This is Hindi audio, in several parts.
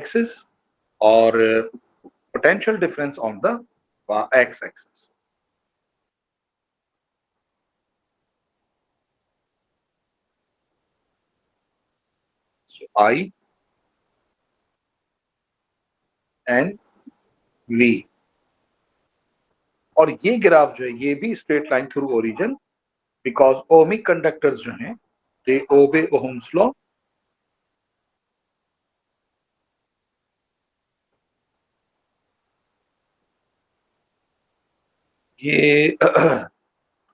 axis or potential difference on the x axis. So I and V, और ये ग्राफ जो है ये भी straight line through origin, because ohmic conductors जो हैं दे ओबे ओहम्स लॉ. ये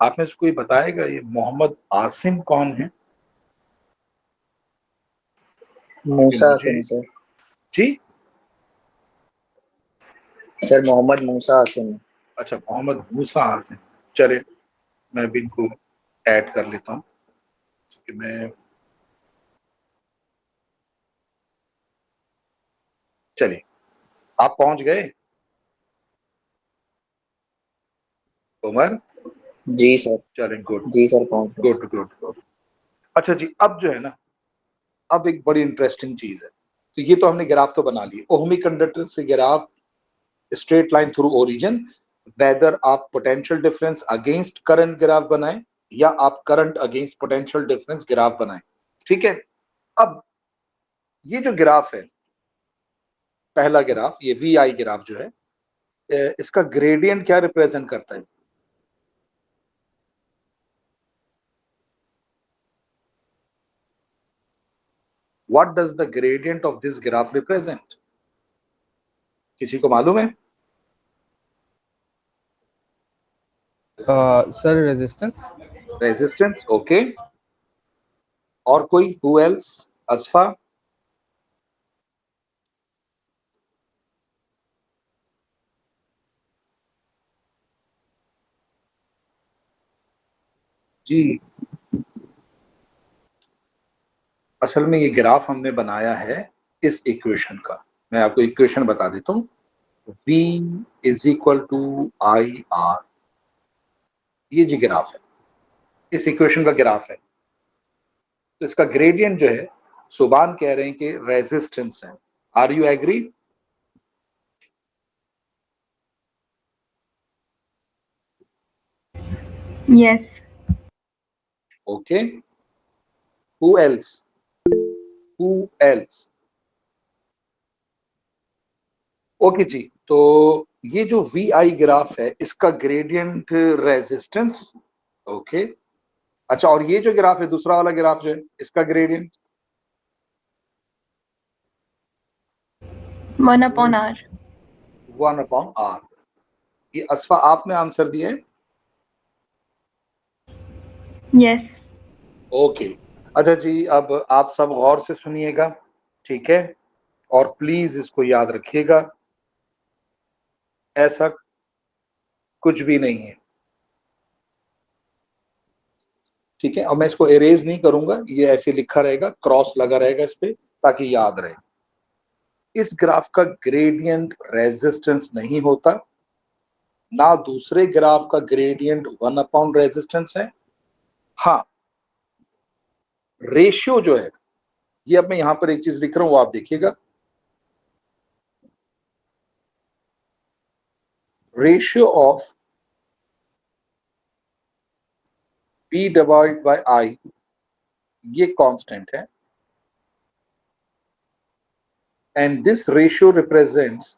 आप में से कोई बताएगा ये मोहम्मद आसिम कौन है? मूसा आसिम सर. जी सर मोहम्मद मूसा आसिम. अच्छा, मोहम्मद मूसा आसिम. चले मैं भी इनको ऐड कर लेता हूँ कि मैं, चलिए आप पहुंच गए उमर? जी सर. चलें, गुड जी सर पहुंच गए. Good good good. अच्छा जी, अब जो है ना, अब एक बड़ी इंटरेस्टिंग चीज है. तो ये तो हमने ग्राफ तो बना लिए, ओहमिक कंडक्टर से graph straight line through origin. Whether आप potential difference against current graph बनाएं या आप current against potential difference graph बनाएं, ठीक है. अब ये जो ग्राफ है, पहला ग्राफ, ये वी आई ग्राफ जो है, इसका ग्रेडियंट क्या रिप्रेजेंट करता है? What does the gradient of this graph represent? किसी को मालूम है? Sir resistance. Resistance, okay. और कोई? Who else? असफा? जी, असल में ये ग्राफ हमने बनाया है इस इक्वेशन का. मैं आपको इक्वेशन बता देता हूँ. V is equal to I R, ये जी ग्राफ है, इस इक्वेशन का ग्राफ है. तो इसका ग्रेडियंट जो है, सुबान कह रहे हैं कि रेजिस्टेंस है. Are you agree? Yes. Okay. Who else? Who else? Okay जी. तो ये जो वी आई ग्राफ है इसका ग्रेडियंट रेजिस्टेंस, ओके. अच्छा, और ये जो ग्राफ है, दूसरा वाला ग्राफ जो है, इसका ग्रेडियंट 1/r. 1/r. ये असफा आपने आंसर दिया है? Yes. ओके. अच्छा जी, अब आप सब गौर से सुनिएगा, ठीक है, और प्लीज इसको याद रखिएगा, ऐसा कुछ भी नहीं है, ठीक है. और मैं इसको एरेज नहीं करूंगा, ये ऐसे लिखा रहेगा, क्रॉस लगा रहेगा इस पे, ताकि याद रहे. इस ग्राफ का ग्रेडियंट रेजिस्टेंस नहीं होता, ना दूसरे ग्राफ का ग्रेडियंट 1 रेजिस्टेंस है. हाँ, रेशियो जो है, ये अब मैं यहां पर एक चीज लिख रहा हूं, वो आप देखिएगा. Ratio of P divide by I, ये कांस्टेंट है. And this ratio represents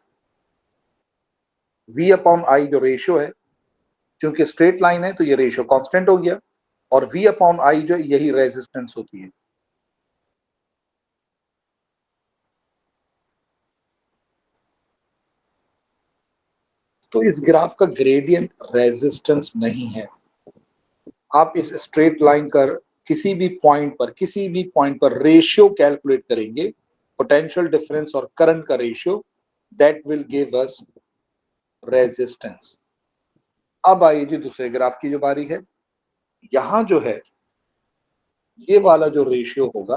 V upon I, जो रेशियो है, क्योंकि स्ट्रेट लाइन है तो ये रेशियो कांस्टेंट हो गया, और V अपॉन I जो यही रेजिस्टेंस होती है. तो इस ग्राफ का ग्रेडियंट रेजिस्टेंस नहीं है. आप इस स्ट्रेट लाइन कर किसी भी पॉइंट पर रेशियो कैलकुलेट करेंगे, पोटेंशियल डिफरेंस और करंट का ratio, that will give us resistance. अब आइए जी दूसरे ग्राफ की जो बारी है. यहां जो है, ये वाला जो रेशियो होगा,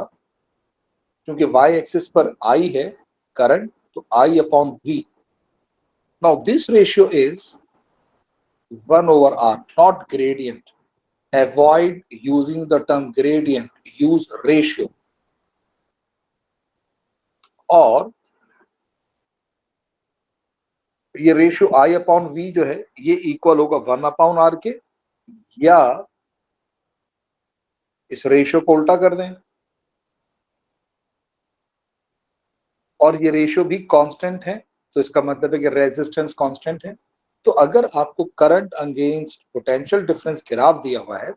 क्योंकि वाई एक्सिस पर आई है करंट, तो I upon V. Now this ratio is 1/r, not gradient. Avoid using the term gradient, use ratio. और ये रेशियो आई अपॉन वी जो है ये इक्वल होगा 1 अपॉन आर के, या इस रेशियो को उल्टा कर दें और ये रेशियो भी कांस्टेंट है, तो इसका मतलब है कि रेजिस्टेंस कांस्टेंट है। तो अगर आपको current against potential difference graph दिया हुआ है,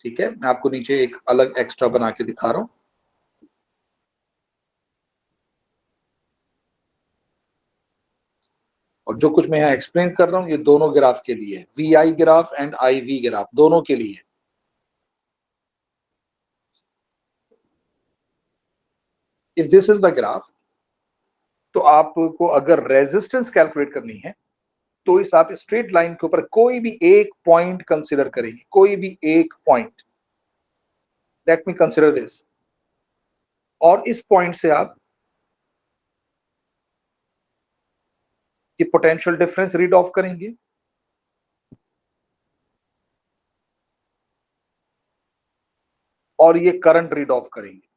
ठीक है, मैं आपको नीचे एक अलग एक्स्ट्रा बना के दिखा रहा हूं। और जो कुछ मैं यहाँ एक्सप्लेन कर रहा हूँ ये दोनों ग्राफ के लिए है, V I graph and I V graph दोनों के लिए। If this is the graph, तो आपको अगर रेजिस्टेंस कैलकुलेट करनी है तो इस आप स्ट्रेट लाइन के ऊपर कोई भी एक पॉइंट कंसीडर करेंगे, कोई भी एक point, let me consider this, और इस पॉइंट से आप ये पोटेंशियल डिफरेंस रीड ऑफ करेंगे, और ये करंट रीड ऑफ करेंगे।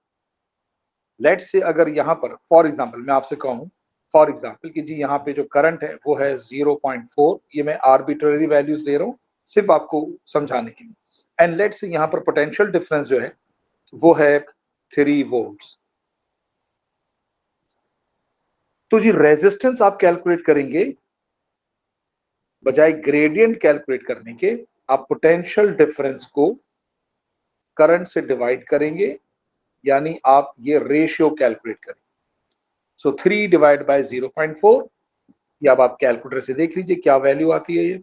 लेट से अगर यहां पर फॉर एग्जांपल मैं आपसे कहूं, फॉर एग्जांपल कि जी यहाँ पे जो करंट है वो है 0.4, ये मैं आर्बिट्ररी वैल्यूज ले रहा हूं सिर्फ आपको समझाने के लिए, एंड लेट से यहाँ पर पोटेंशियल डिफरेंस जो है वो है 3 वोल्ट्स। तो जी रेजिस्टेंस आप कैलकुलेट करेंगे, बजाय ग्रेडियंट कैलकुलेट करने के आप पोटेंशियल डिफरेंस को करंट से डिवाइड करेंगे, यानी आप ये रेशियो कैलकुलेट करेंगे। सो 3 डिवाइड बाय 0.4, ये अब आप कैलकुलेटर से देख लीजिए क्या वैल्यू आती है ये।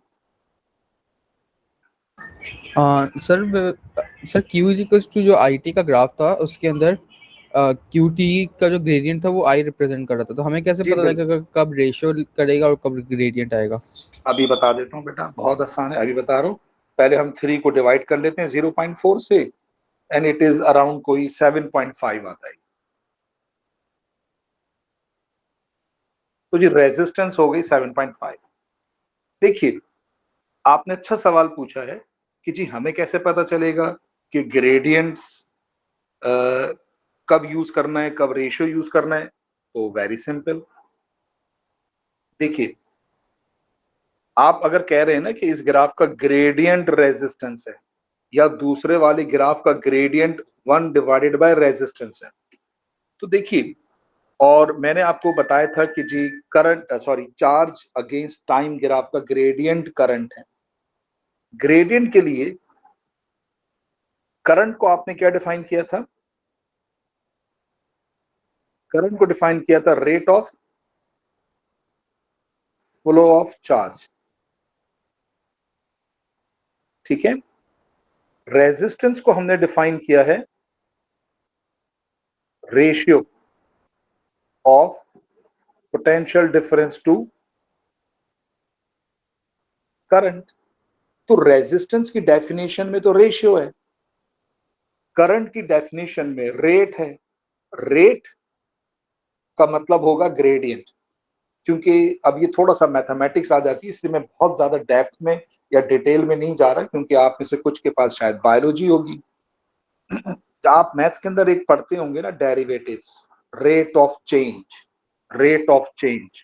Sir Q is equals to जो IT का ग्राफ था उसके अंदर QT का जो ग्रेडियंट था वो I रिप्रेजेंट कर रहा था, तो हमें कैसे जी पता लगेगा कब रेशियो करेगा और कब ग्रेडियंट आएगा? अभी बता देता हूँ बेटा, बहुत आसान है, अभी बता रहा हूँ। पहले हम 3 को डिवाइड कर लेते हैं 0.4 से, एंड इट इज अराउंड कोई 7.5 आता है। तो जी रेजिस्टेंस हो गई 7.5। देखिए आपने अच्छा सवाल पूछा है कि जी हमें कैसे पता चलेगा कि ग्रेडियंट्स कब यूज करना है, कब रेशियो यूज करना है। तो वेरी सिंपल, देखिए आप अगर कह रहे हैं ना कि इस ग्राफ का ग्रेडियंट रेजिस्टेंस है, या दूसरे वाले ग्राफ का ग्रेडियंट 1 डिवाइडेड बाय रेजिस्टेंस है, तो देखिए, और मैंने आपको बताया था कि जी current charge against time graph का ग्रेडियंट करंट है। ग्रेडियंट के लिए करंट को आपने क्या डिफाइन किया था? करंट को डिफाइन किया था rate of flow of charge, ठीक है। रेजिस्टेंस को हमने डिफाइन किया है ratio of potential difference to current. तो रेजिस्टेंस की डेफिनेशन में तो रेशियो है, करंट की डेफिनेशन में रेट है। रेट का मतलब होगा ग्रेडियंट, क्योंकि अब ये थोड़ा सा मैथमेटिक्स आ जाती है, इसलिए मैं बहुत ज्यादा डेप्थ में या डिटेल में नहीं जा रहा, क्योंकि आप में से कुछ के पास शायद बायोलॉजी होगी। आप मैथ्स के अंदर एक पढ़ते होंगे ना, derivatives, rate of change, rate of change,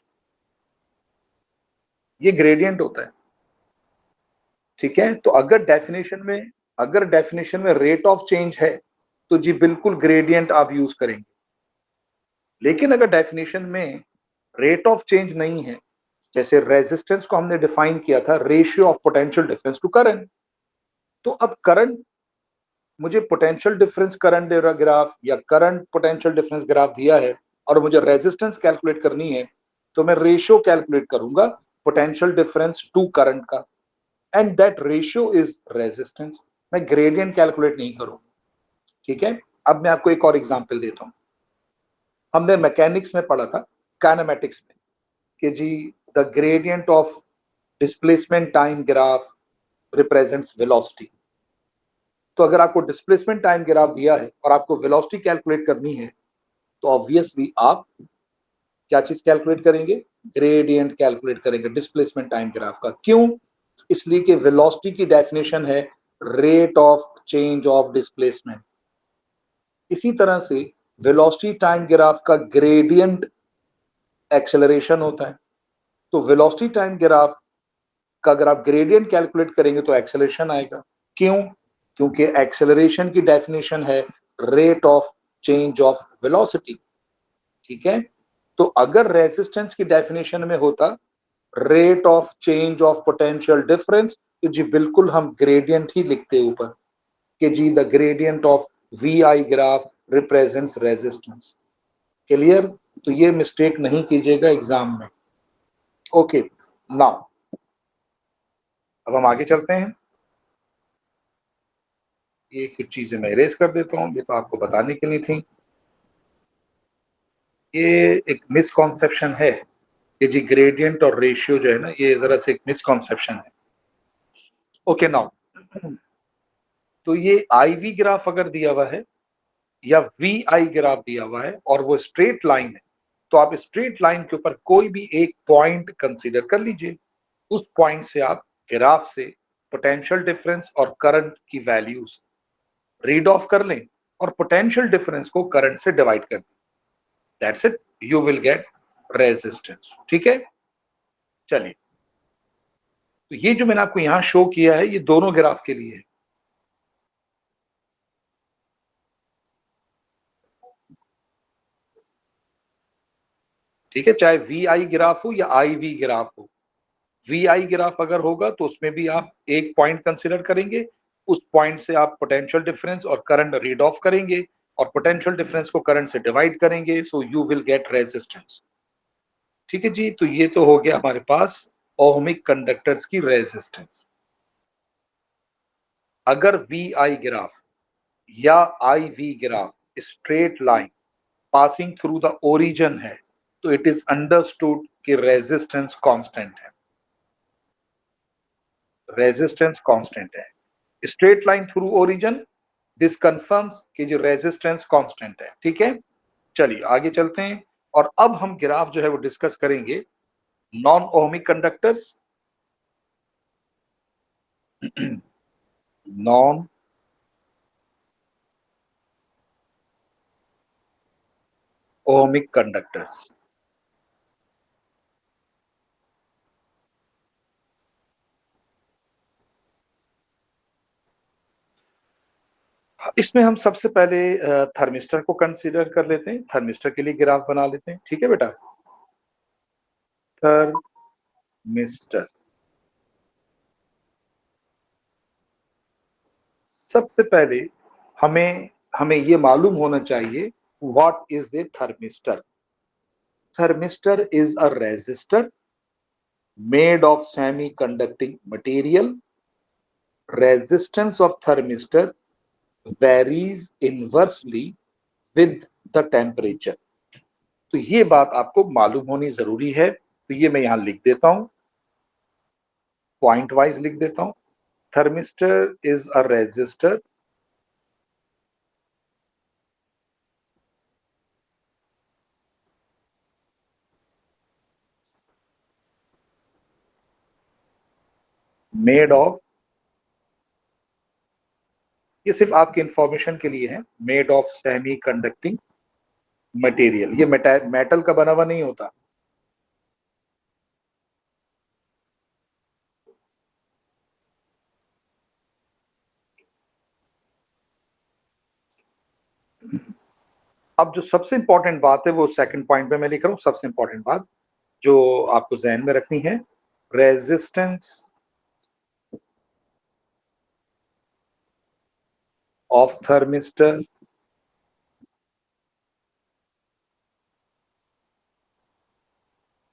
ये ग्रेडियंट होता है, ठीक है। तो अगर डेफिनेशन में रेट ऑफ चेंज है तो जी बिल्कुल ग्रेडियंट आप यूज करेंगे। लेकिन अगर डेफिनेशन में रेट ऑफ चेंज नहीं है, जैसे रेजिस्टेंस को हमने डिफाइन किया था ratio of potential difference to current, तो अब करंट मुझे पोटेंशियल डिफरेंस करंट दे रहा ग्राफ, या करंट पोटेंशियल डिफरेंस ग्राफ दिया है और मुझे रेजिस्टेंस कैलकुलेट करनी है, तो मैं रेशियो कैलकुलेट करूंगा पोटेंशियल डिफरेंस टू करंट का, and that ratio is resistance. मैं ग्रेडियंट कैलकुलेट नहीं करूंगा, ठीक है। अब मैं आपको एक और एग्जांपल देता हूं। हमने मैकेनिक्स में पढ़ा था, काइनेमेटिक्स में, कि जी the gradient of displacement time graph represents velocity. तो अगर आपको डिस्प्लेसमेंट टाइम ग्राफ दिया है और आपको वेलोसिटी कैलकुलेट करनी है, तो ऑब्वियसली आप क्या चीज कैलकुलेट करेंगे? ग्रेडियंट कैलकुलेट करेंगे डिस्प्लेसमेंट टाइम ग्राफ का। क्यों? इसलिए कि वेलोसिटी की डेफिनेशन है rate of change of displacement. इसी तरह से वेलोसिटी टाइम ग्राफ का ग्रेडियंट एक्सेलरेशन होता है। तो वेलोसिटी टाइम ग्राफ का अगर आप ग्रेडियंट कैलकुलेट करेंगे तो एक्सेलरेशन आएगा। क्यों? क्योंकि एक्सेलरेशन की डेफिनेशन है rate of change of velocity. ठीक है, तो अगर रेजिस्टेंस की डेफिनेशन में होता rate of change of potential difference, तो जी बिल्कुल हम ग्रेडियंट ही लिखते ऊपर कि जी the gradient of V I graph represents resistance. Clear? तो ये मिस्टेक नहीं कीजिएगा एग्जाम में। ओके, नाउ अब हम आगे चलते हैं। ये कुछ चीजें मैं इरेज कर देता हूँ, ये तो आपको बताने के लिए थी। ये एक मिसकॉन्सेप्शन है कि जी ग्रेडियंट और रेशियो जो है ना, ये जरा से एक मिसकॉन्सेप्शन है। ओके, नाउ तो ये आई वी ग्राफ अगर दिया हुआ है या वी आई ग्राफ दिया हुआ है और वो स्ट्रेट लाइन है, तो आप स्ट्रेट लाइन के ऊपर कोई भी एक पॉइंट कंसीडर कर लीजिए। उस पॉइंट से आप ग्राफ से पोटेंशियल डिफरेंस और करंट की वैल्यूज रीड ऑफ कर लें और पोटेंशियल डिफरेंस को करंट से डिवाइड कर दें। That's it, you will get resistance. ठीक है, चलिए, तो ये जो मैंने आपको यहां शो किया है ये दोनों ग्राफ के लिए है। ठीक है, चाहे वी आई ग्राफ हो या आई वी ग्राफ हो। वी आई ग्राफ अगर होगा तो उसमें भी आप एक पॉइंट कंसिडर करेंगे, उस पॉइंट से आप पोटेंशियल डिफरेंस और करंट रीड ऑफ करेंगे और पोटेंशियल डिफरेंस को करंट से डिवाइड करेंगे, so you will get resistance. ठीक है जी, तो ये तो हो गया हमारे पास ओहमिक कंडक्टर्स की रेजिस्टेंस। अगर वी आई ग्राफ या I V graph straight line passing through the origin है, तो इट इज अंडरस्टूड कि रेजिस्टेंस कांस्टेंट है। रेजिस्टेंस कांस्टेंट है। Straight line through origin, this confirms कि जो रेजिस्टेंस कांस्टेंट है। ठीक है, चलिए आगे चलते हैं और अब हम ग्राफ जो है वो डिस्कस करेंगे non ohmic conductors, non ohmic conductors. इसमें हम सबसे पहले थर्मिस्टर को कंसीडर कर लेते हैं, थर्मिस्टर के लिए ग्राफ बना लेते हैं। ठीक है बेटा, थर्मिस्टर। सबसे पहले हमें हमें ये मालूम होना चाहिए what is a thermistor. Thermistor is a resistor made of semi-conducting material. Resistance of thermistor varies inversely with the temperature. तो ये बात आपको मालूम होनी जरूरी है, तो ये मैं यहां लिख देता हूं, पॉइंट वाइज लिख देता हूं। Thermistor is a resistor made of, ये सिर्फ आपके इंफॉर्मेशन के लिए है, made of semi conducting material. ये मेटल का बना हुआ नहीं होता। अब जो सबसे इंपॉर्टेंट बात है वो सेकंड पॉइंट पे मैं लिख रहा हूं। सबसे इंपॉर्टेंट बात जो आपको जहन में रखनी है, resistance of thermistor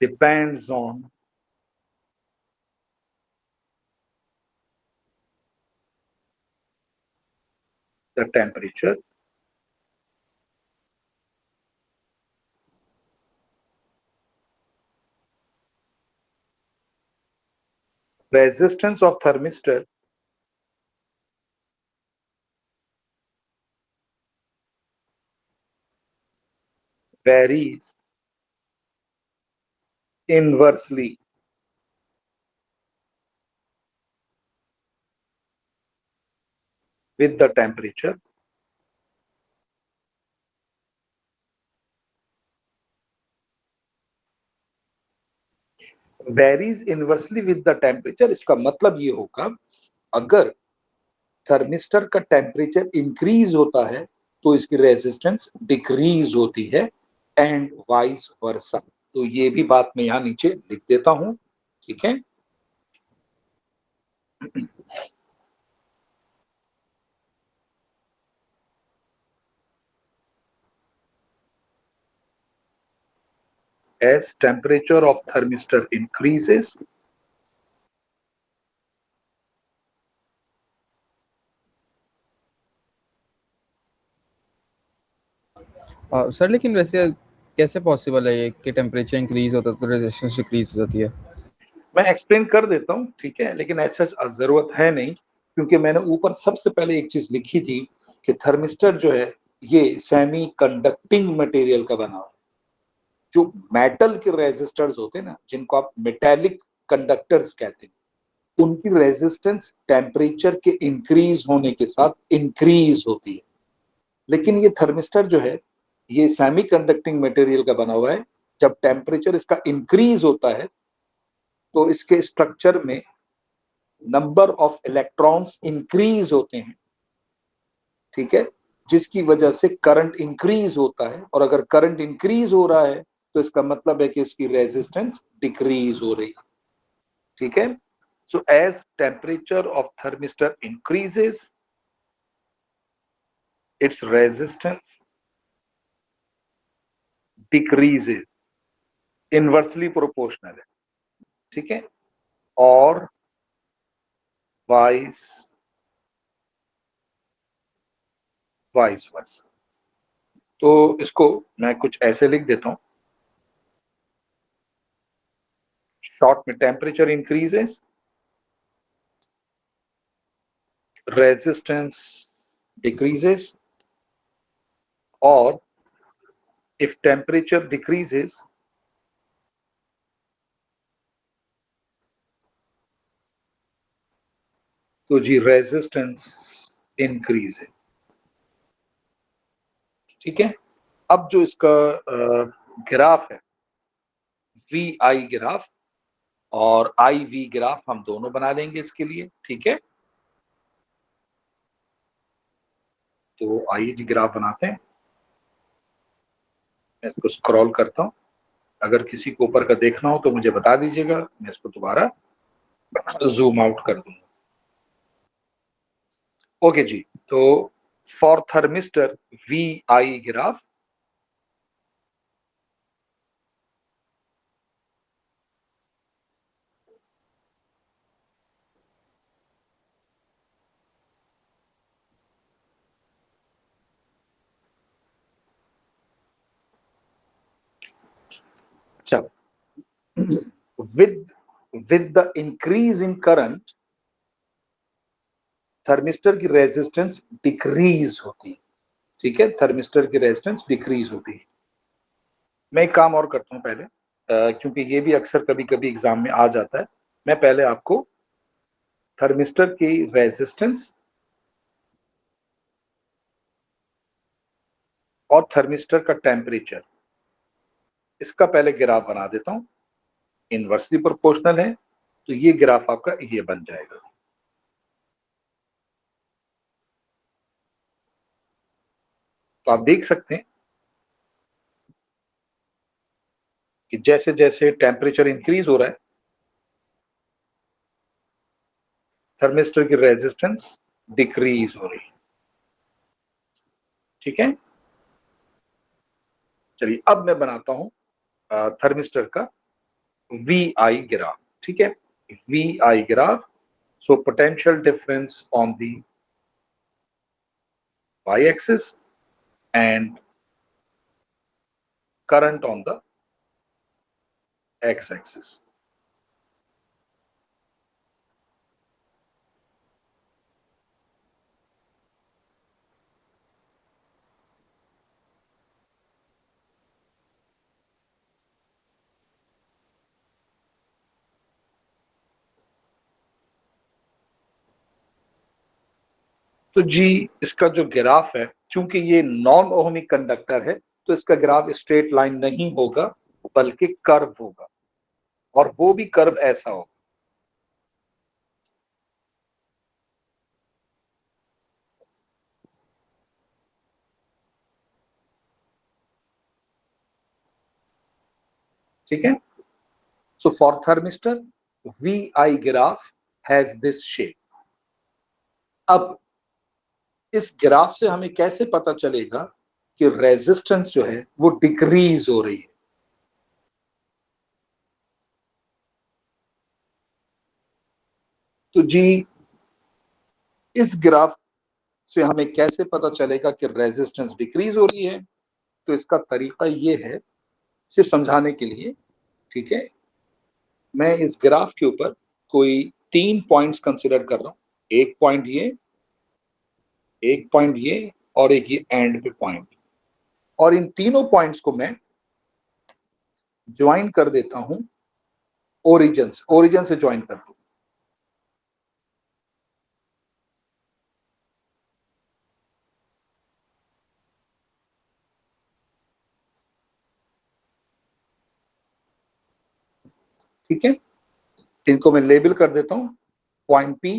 depends on the temperature resistance of thermistor varies inversely with the temperature. Varies inversely with the temperature, इसका मतलब ये होगा अगर थर्मिस्टर का टेम्परेचर इंक्रीज होता है तो इसकी रेजिस्टेंस डिक्रीज होती है, एंड वाइस वर्सा। तो ये भी बात मैं यहां नीचे लिख देता हूं, ठीक है। As temperature of thermistor increases, sir लेकिन वैसे कैसे पॉसिबल है ये कि टेम्परेचर इंक्रीज होता है तो रेजिस्टेंस डिक्रीज होती है? मैं एक्सप्लेन कर देता हूं, ठीक है, लेकिन ऐसा जरूरत है नहीं, क्योंकि मैंने ऊपर सबसे पहले एक चीज लिखी थी कि थर्मिस्टर जो है ये सेमी कंडक्टिंग मटेरियल का बना हुआ है। जो मेटल के रेजिस्टर्स होते हैं ना, जिनको आप मेटेलिक कंडक्टर्स कहते हैं, उनकी रेजिस्टेंस टेम्परेचर के इंक्रीज होने के साथ इंक्रीज होती है। लेकिन ये थर्मिस्टर जो है ये सेमी कंडक्टिंग मटेरियल का बना हुआ है। जब टेम्परेचर इसका इंक्रीज होता है तो इसके स्ट्रक्चर में नंबर ऑफ इलेक्ट्रॉन्स इंक्रीज होते हैं, ठीक है, जिसकी वजह से करंट इंक्रीज होता है। और अगर करंट इंक्रीज हो रहा है तो इसका मतलब है कि इसकी रेजिस्टेंस डिक्रीज हो रही है, ठीक है। So as temperature of thermistor increases, its resistance decreases, inversely proportional है, ठीक है, और वाइस वाइस वर्सा। तो इसको मैं कुछ ऐसे लिख देता हूं, शॉर्ट में टेम्परेचर इंक्रीजेस, रेजिस्टेंस डिक्रीजेस, और if temperature decreases, तो जी रेजिस्टेंस इंक्रीज है, ठीक है। अब जो इसका ग्राफ है, वी आई ग्राफ और आई वी ग्राफ, हम दोनों बना लेंगे इसके लिए, ठीक है। तो आइए जी ग्राफ बनाते हैं। मैं इसको स्क्रॉल करता हूं, अगर किसी को ऊपर का देखना हो तो मुझे बता दीजिएगा, मैं इसको दोबारा जूम आउट कर दूंगा। ओके जी, तो for thermistor V I graph, अच्छा, with the increase in current, thermistor की रेजिस्टेंस डिक्रीज होती है, ठीक है, थर्मिस्टर की रेजिस्टेंस डिक्रीज होती है। मैं एक काम और करता हूं पहले, क्योंकि ये भी अक्सर कभी कभी एग्जाम में आ जाता है। मैं पहले आपको थर्मिस्टर की रेजिस्टेंस और थर्मिस्टर का टेम्परेचर, इसका पहले ग्राफ बना देता हूं। इनवर्सली प्रोपोर्शनल है तो ये ग्राफ आपका ये बन जाएगा। तो आप देख सकते हैं कि जैसे जैसे टेम्परेचर इंक्रीज हो रहा है, थर्मिस्टर की रेजिस्टेंस डिक्रीज हो रही है, ठीक है। चलिए अब मैं बनाता हूं थर्मिस्टर का वी आई ग्राफ, ठीक है। V I graph, so potential difference on the y axis and current on the x axis. तो जी इसका जो ग्राफ है, क्योंकि ये नॉन ओहमिक कंडक्टर है तो इसका ग्राफ स्ट्रेट लाइन नहीं होगा बल्कि कर्व होगा, और वो भी कर्व ऐसा हो। ठीक है, so for thermistor V I graph has this shape. अब इस ग्राफ से हमें कैसे पता चलेगा कि रेजिस्टेंस जो है वो डिक्रीज हो रही है? तो जी, इस ग्राफ से हमें कैसे पता चलेगा कि रेजिस्टेंस डिक्रीज हो रही है? तो इसका तरीका ये है, सिर्फ समझाने के लिए, ठीक है, मैं इस ग्राफ के ऊपर कोई 3 पॉइंट्स कंसिडर कर रहा हूं। एक पॉइंट ये, एक पॉइंट ये, और एक ये एंड पे पॉइंट। और इन तीनों पॉइंट्स को मैं ज्वाइन कर देता हूं ओरिजिन से ज्वाइन कर दूं। ठीक है, इनको मैं लेबल कर देता हूं, point P,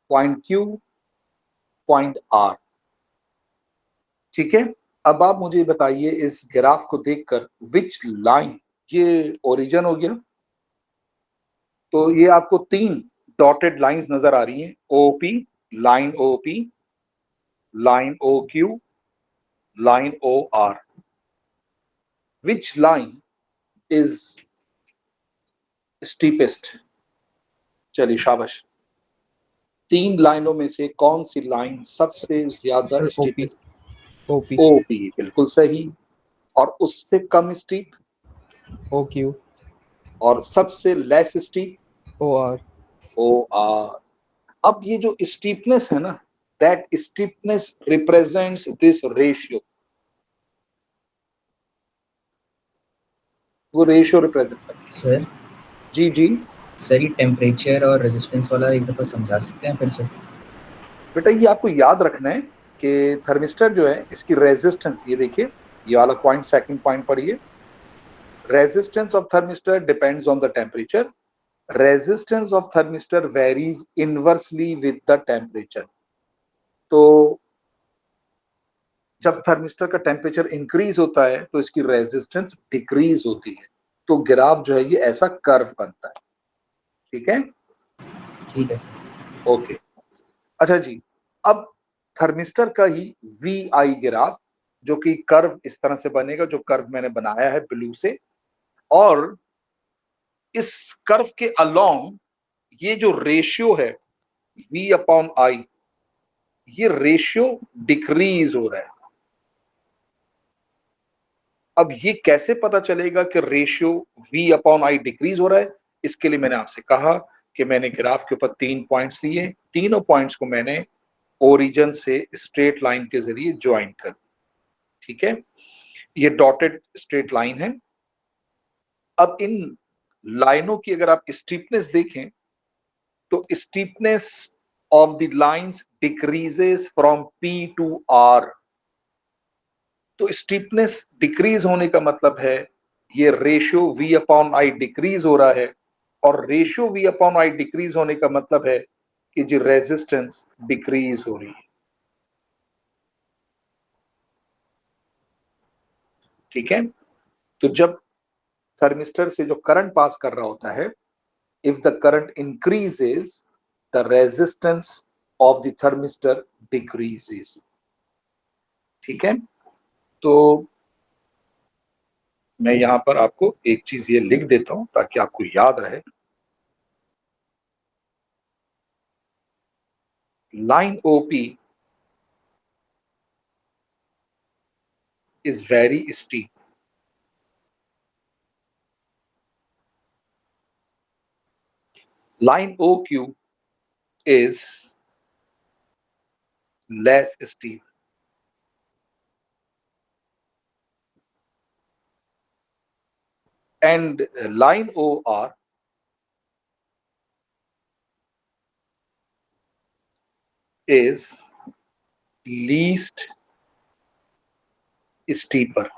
point Q, point R. ठीक है, अब आप मुझे बताइए इस ग्राफ को देखकर विच लाइन, ये ओरिजिन हो गया, तो ये आपको 3 डॉटेड लाइंस नजर आ रही हैं, OP, line OP, line O Q, line O R. Which line is steepest? चलिए शाबाश, 3 लाइनों में से कौन सी लाइन सबसे ज्यादा sir OP. Steepest? OP. OP, बिल्कुल सही। और उससे कम स्टीप? ओ क्यू। और सबसे less steep? O R. O R. अब ये जो स्टीपनेस है ना, that steepness represents this ratio, वो रेशियो रिप्रेजेंट करता है। सर जी जी सर ये टेम्परेचर और रेजिस्टेंस वाला एक दफ़ा समझा सकते हैं फिर से? बेटा, ये आपको याद रखना है कि थर्मिस्टर जो है इसकी रेजिस्टेंस, ये देखिए, ये वाला पॉइंट, सेकंड पॉइंट पढ़िए, resistance of thermistor depends on the temperature, resistance of thermistor varies inversely with the temperature. तो जब थर्मिस्टर का टेम्परेचर इंक्रीज होता है तो इसकी रेजिस्टेंस डिक्रीज होती है। तो ग्राफ जो है ये ऐसा कर्व बनता है। ठीक है, ठीक है सर। ओके। अच्छा जी, अब थर्मिस्टर का ही वी आई ग्राफ, जो कि कर्व इस तरह से बनेगा, जो कर्व मैंने बनाया है ब्लू से, और इस कर्व के अलोंग ये जो रेशियो है वी अपॉन आई, ये रेशियो डिक्रीज हो रहा है। अब ये कैसे पता चलेगा कि ratio v upon I decrease हो रहा है? इसके लिए मैंने आपसे कहा कि मैंने ग्राफ के ऊपर 3 पॉइंट्स लिए, तीनों पॉइंट्स को मैंने ओरिजिन से स्ट्रेट लाइन के जरिए ज्वाइन कर। ठीक है, ये डॉटेड स्ट्रेट लाइन है। अब इन लाइनों की अगर आप स्टीपनेस देखें तो steepness of the lines decreases from p to r। तो स्टीपनेस डिक्रीज होने का मतलब है ये ratio v upon I decrease हो रहा है, और ratio v upon I decrease होने का मतलब है कि जो रेजिस्टेंस डिक्रीज हो रही है। ठीक है, तो जब थर्मिस्टर से जो करंट पास कर रहा होता है, if the current increases the resistance of the thermistor decreases. ठीक है, तो मैं यहां पर आपको एक चीज ये लिख देता हूं ताकि आपको याद रहे। Line OP is very steep. Line OQ is less steep. And line OR is least steeper.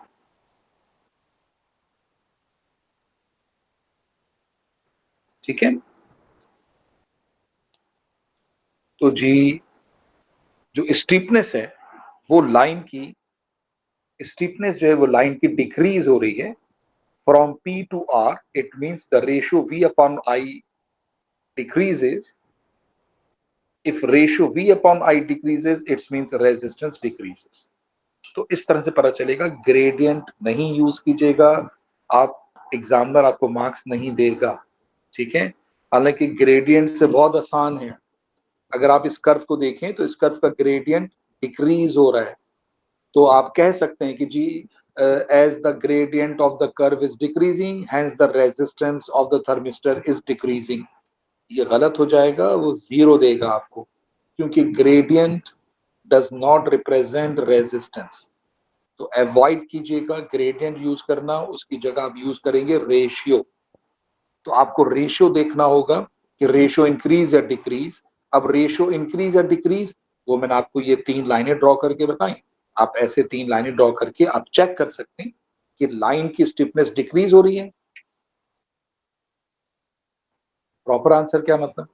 ठीक है। तो जी जो स्टीपनेस है वो लाइन की स्टीपनेस जो है वो लाइन की डिक्रीज हो रही है from P to R. It means the ratio V upon I decreases. If ratio V upon I decreases, it means resistance decreases. तो इस तरह से पता चलेगा। ग्रेडियंट नहीं यूज कीजिएगा, आप एग्जामिनर आपको मार्क्स नहीं देगा। ठीक है, हालांकि ग्रेडियंट से बहुत आसान है। अगर आप इस कर्व को देखें तो इस कर्व का ग्रेडियंट डिक्रीज हो रहा है, तो आप कह सकते हैं कि जी as the gradient of the curve is decreasing, hence the resistance of the thermistor is decreasing. ये गलत हो जाएगा, वो जीरो देगा आपको, क्योंकि gradient does not represent resistance. तो अवॉइड कीजिएगा ग्रेडियंट यूज करना, उसकी जगह आप यूज करेंगे रेशियो। तो आपको रेशियो देखना होगा कि रेशियो इंक्रीज या डिक्रीज। अब रेशियो इंक्रीज या डिक्रीज वो मैंने आपको ये 3 लाइनें ड्रॉ करके बताई। आप ऐसे 3 लाइनें ड्रॉ करके आप चेक कर सकते हैं कि लाइन की स्टिफनेस डिक्रीज हो रही है। प्रॉपर आंसर क्या मतलब?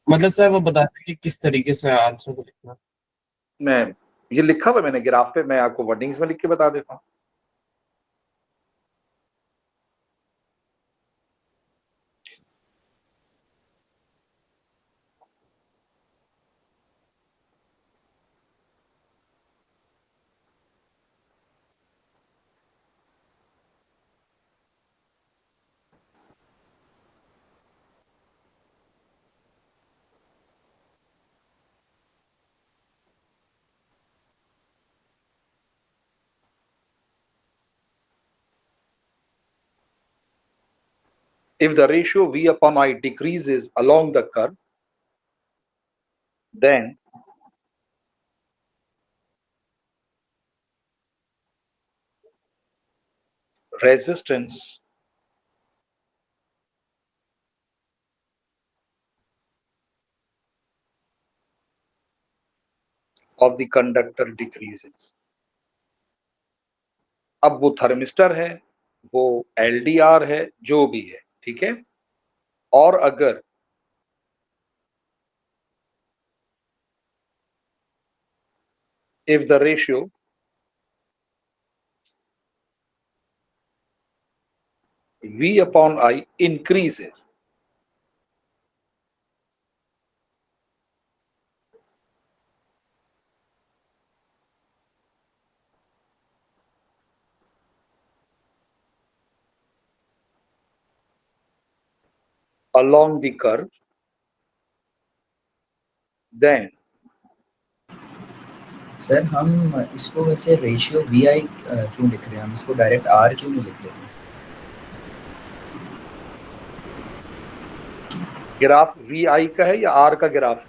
मतलब सर वो बताते हैं कि किस तरीके से आंसर को लिखना। मैं ये लिखा हुआ मैंने ग्राफ पे, मैं आपको वर्डिंग्स में लिख के बता देता हूँ। If the ratio V upon I decreases along the curve, then resistance of the conductor decreases. अब वो थर्मिस्टर है, वो LDR है, जो भी है, ठीक है। और अगर if the ratio V upon I increases, along the curve, then sir हम इसको वैसे रेशियो वी आई क्यों लिख रहे हैं, हम इसको डायरेक्ट आर क्यों नहीं लिख लेते? ग्राफ VI का है या R का ग्राफ है?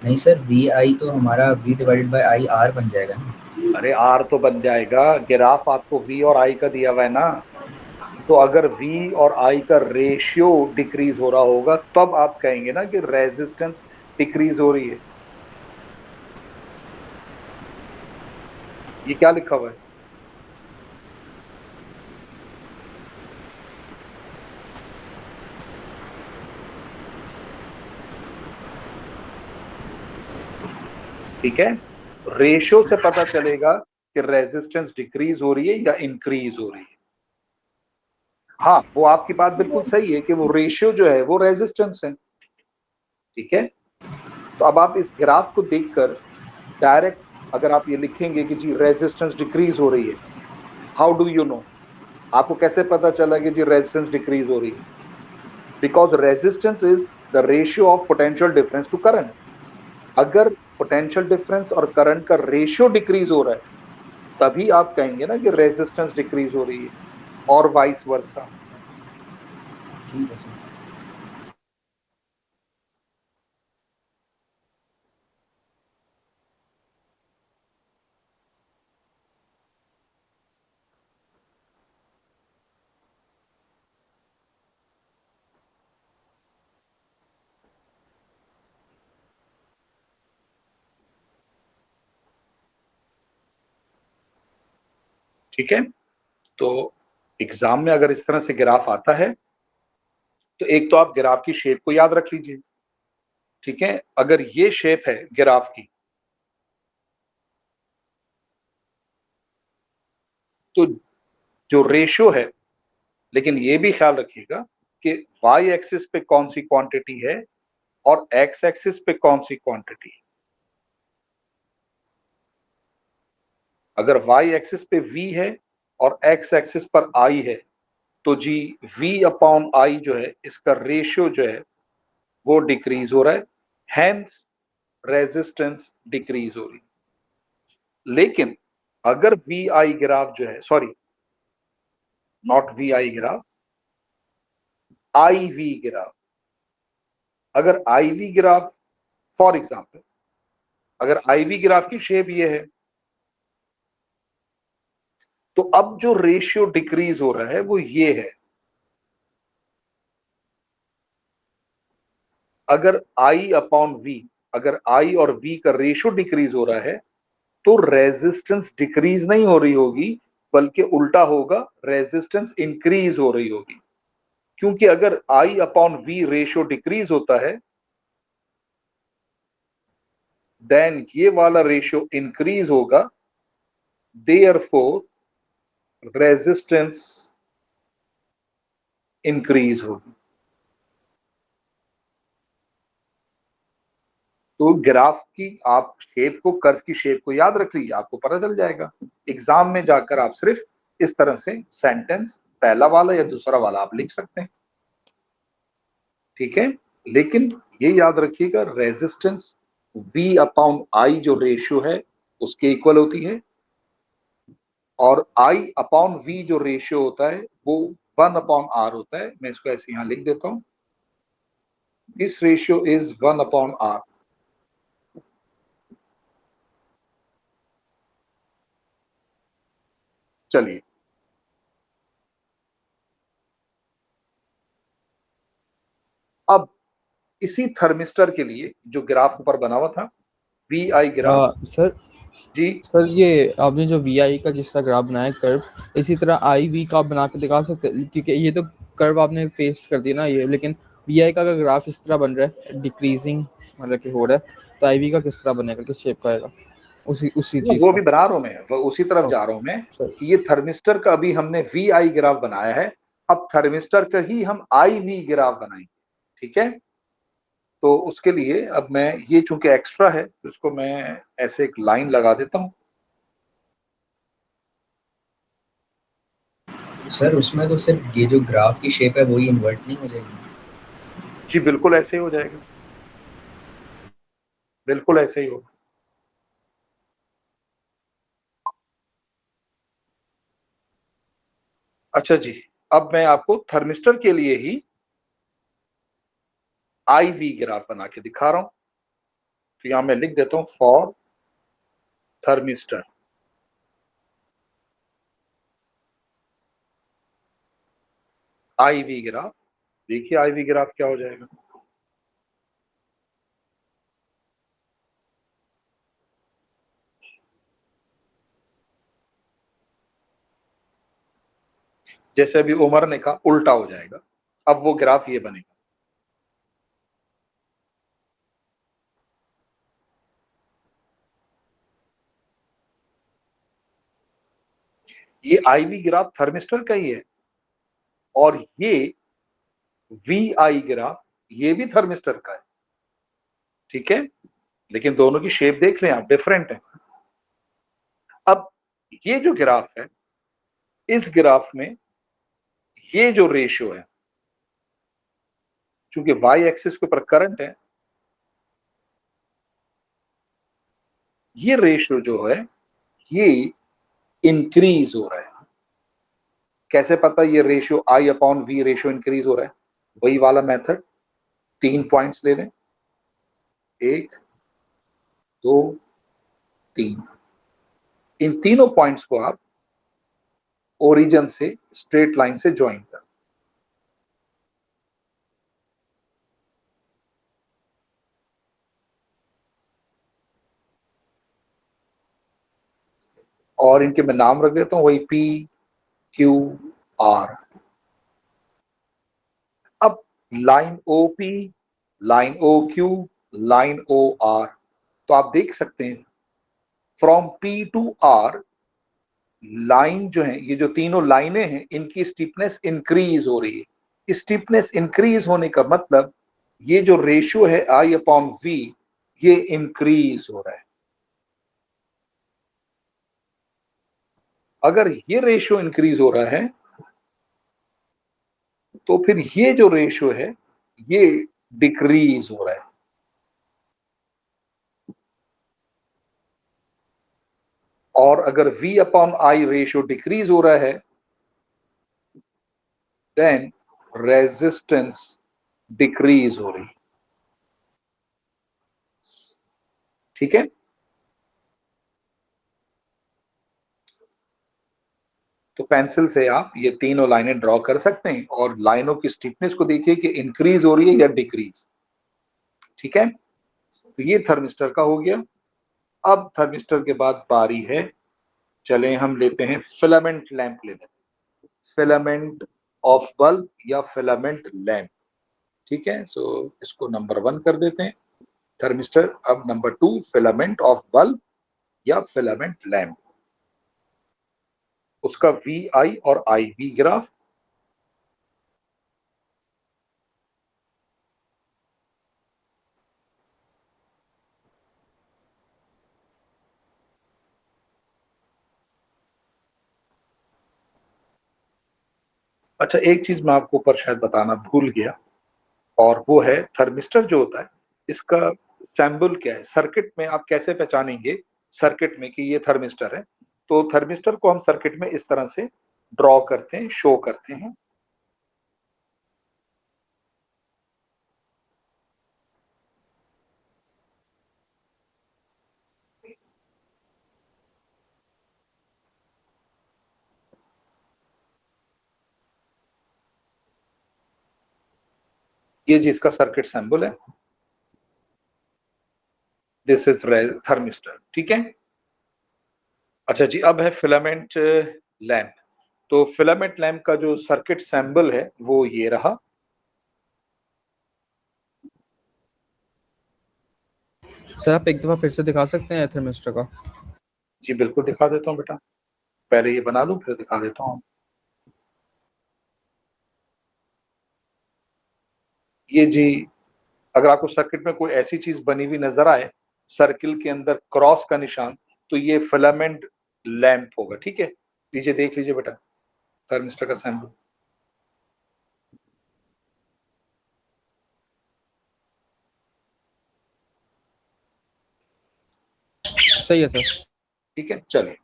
नहीं सर, वी आई तो हमारा V divided by I R बन जाएगा ना। अरे R तो बन जाएगा, ग्राफ आपको V और I का दिया हुआ है ना। तो अगर V और I का रेशियो डिक्रीज हो रहा होगा तब आप कहेंगे ना कि रेजिस्टेंस डिक्रीज हो रही है। ये क्या लिखा हुआ है? ठीक है, रेशियो से पता चलेगा कि रेजिस्टेंस डिक्रीज हो रही है या इंक्रीज हो रही है। हाँ, वो आपकी बात बिल्कुल सही है कि वो रेशियो जो है वो रेजिस्टेंस है। ठीक है, तो अब आप इस ग्राफ को देखकर डायरेक्ट अगर आप ये लिखेंगे कि जी रेजिस्टेंस डिक्रीज हो रही है, हाउ डू यू नो? आपको कैसे पता चला कि जी रेजिस्टेंस डिक्रीज हो रही है? Because resistance is the ratio of potential difference to current. अगर पोटेंशियल डिफरेंस और करंट का रेशियो डिक्रीज हो रहा है तभी आप कहेंगे ना कि रेजिस्टेंस डिक्रीज हो रही है, और वाइस वर्सा। ठीक है सर। ठीक है, तो एग्जाम में अगर इस तरह से ग्राफ आता है तो एक तो आप ग्राफ की शेप को याद रख लीजिए। ठीक है, अगर ये शेप है ग्राफ की तो जो रेशियो है, लेकिन ये भी ख्याल रखिएगा कि वाई एक्सिस पे कौन सी क्वांटिटी है और एक्स एक्सिस पे कौन सी क्वांटिटी है। अगर वाई एक्सिस पे v है और एक्स एक्सिस पर i है तो जी v अपॉन i जो है इसका रेशियो जो है वो डिक्रीज हो रहा है, हैंस रेजिस्टेंस डिक्रीज हो रही है। लेकिन अगर वी आई ग्राफ जो है, sorry not V I graph, I V graph, अगर I V graph for example अगर आई वी ग्राफ की शेप ये है तो अब जो रेशियो डिक्रीज हो रहा है वो ये है। अगर आई अपॉन वी, अगर आई और वी का रेशियो डिक्रीज हो रहा है तो रेजिस्टेंस डिक्रीज नहीं हो रही होगी बल्कि उल्टा होगा, रेजिस्टेंस इंक्रीज हो रही होगी। क्योंकि अगर आई अपॉन वी रेशियो डिक्रीज होता है देन ये वाला रेशियो इंक्रीज होगा, देयरफॉर रेजिस्टेंस इंक्रीज होगी। तो ग्राफ की आप शेप को, कर्व की शेप को याद रख लीजिए, आपको पता चल जाएगा। एग्जाम में जाकर आप सिर्फ इस तरह से सेंटेंस पहला वाला या दूसरा वाला आप लिख सकते हैं। ठीक है, लेकिन ये याद रखिएगा रेजिस्टेंस V अपॉन I जो रेशियो है उसके इक्वल होती है और I अपॉन V जो रेशियो होता है वो 1 अपॉन R होता है। मैं इसको ऐसे यहां लिख देता हूं, this ratio is 1 upon R। चलिए, अब इसी थर्मिस्टर के लिए जो ग्राफ ऊपर बना हुआ था V I graph, sir ji sir ये आपने जो वी आई का जिस तरह ग्राफ बनाया कर्व, इसी तरह आई वी का आप बना के दिखा सकते हैं? क्योंकि ये तो कर्व आपने पेस्ट कर दिया ना ये, लेकिन वी आई का अगर ग्राफ इस तरह बन रहा है डिक्रीजिंग मतलब कि हो रहा है, तो आई वी का किस तरह बनेगा, किस शेप का आएगा उसी उसी चीज वो का? भी बना रहा हूं मैं, वो उसी तरफ जा ओके रहा हूं मैं सर। कि ये थर्मिस्टर का अभी हमने वी आई ग्राफ बनाया है, अब थर्मिस्टर का ही हम आई वी ग्राफ बनाएंगे। ठीक है, तो उसके लिए अब मैं ये चूंकि एक्स्ट्रा है तो इसको मैं ऐसे एक लाइन लगा देता हूं। सर उसमें तो सिर्फ ये जो ग्राफ की शेप है वही इन्वर्ट नहीं हो जाएगी? जी बिल्कुल ऐसे ही हो जाएगा, बिल्कुल ऐसे ही होगा। अच्छा जी, अब मैं आपको थर्मिस्टर के लिए ही आई वी ग्राफ बना के दिखा रहा हूं। तो यहां मैं लिख देता हूं for thermistor I V graph. देखिए आई वी ग्राफ क्या हो जाएगा। जैसे अभी उमर ने कहा उल्टा हो जाएगा, अब वो ग्राफ ये बनेगा। ये आई वी ग्राफ थर्मिस्टर का ही है और ये वी आई ग्राफ ये भी थर्मिस्टर का है। ठीक है, लेकिन दोनों की शेप देख लें आप, डिफरेंट है। अब ये जो ग्राफ है, इस ग्राफ में ये जो रेशियो है, चूंकि वाई एक्सिस के ऊपर करंट है, ये रेशियो जो है ये इंक्रीज हो रहा है। कैसे पता ये ratio I upon V ratio increase हो रहा है? वही वाला मेथड, 3 पॉइंट्स ले लें, 1 2 3, इन तीनों पॉइंट्स को आप ओरिजिन से स्ट्रेट लाइन से ज्वाइन कर। और इनके मैं नाम रख देता हूँ, वही पी क्यू आर। अब line O P, line O Q, line O R, तो आप देख सकते हैं from P to R line जो है, ये जो तीनों लाइनें हैं, इनकी स्टीपनेस इंक्रीज हो रही है। स्टीपनेस इंक्रीज होने का मतलब ये जो रेशियो है आई अपॉन वी, ये इंक्रीज हो रहा है। अगर ये रेशियो इंक्रीज हो रहा है तो फिर ये जो रेशियो है ये डिक्रीज हो रहा है। और अगर v अपॉन आई रेशियो डिक्रीज हो रहा है देन रेजिस्टेंस डिक्रीज हो रही। ठीक है, तो पेंसिल से आप ये तीनों लाइनें ड्रॉ कर सकते हैं और लाइनों की स्टीपनेस को देखिए कि इंक्रीज हो रही है या डिक्रीज। ठीक है, तो ये थर्मिस्टर का हो गया। अब थर्मिस्टर के बाद बारी है, चले हम लेते हैं फिलामेंट लैंप लेते हैं, फिलामेंट ऑफ बल्ब या फिलामेंट लैंप। ठीक है, सो इसको नंबर 1 कर देते हैं थर्मिस्टर। अब नंबर 2 फिलामेंट ऑफ बल्ब या फिलामेंट लैंप, उसका वी आई और आई वी ग्राफ। अच्छा, एक चीज मैं आपको ऊपर शायद बताना भूल गया, और वो है थर्मिस्टर जो होता है इसका सैम्बल क्या है। सर्किट में आप कैसे पहचानेंगे सर्किट में कि ये थर्मिस्टर है? तो थर्मिस्टर को हम सर्किट में इस तरह से ड्रॉ करते हैं, शो करते हैं। ये जी इसका सर्किट सैम्बल है, दिस इज थर्मिस्टर। ठीक है, अच्छा जी, अब है फिलामेंट लैंप। तो फिलामेंट लैंप का जो सर्किट सैम्बल है वो ये रहा। सर आप एक दफ़ा फिर से दिखा सकते हैं थर्मिस्टर का? जी बिल्कुल दिखा देता हूँ बेटा, पहले ये बना लूं फिर दिखा देता हूँ। ये जी, अगर आपको सर्किट में कोई ऐसी चीज बनी हुई नजर आए सर्किल के अंदर क्रॉस का निशान, तो ये फिलामेंट लैंप होगा। ठीक है, लीजिए देख लीजिए बेटा थर्मिस्टर का सैंपल। सही है सर। ठीक है, चलिए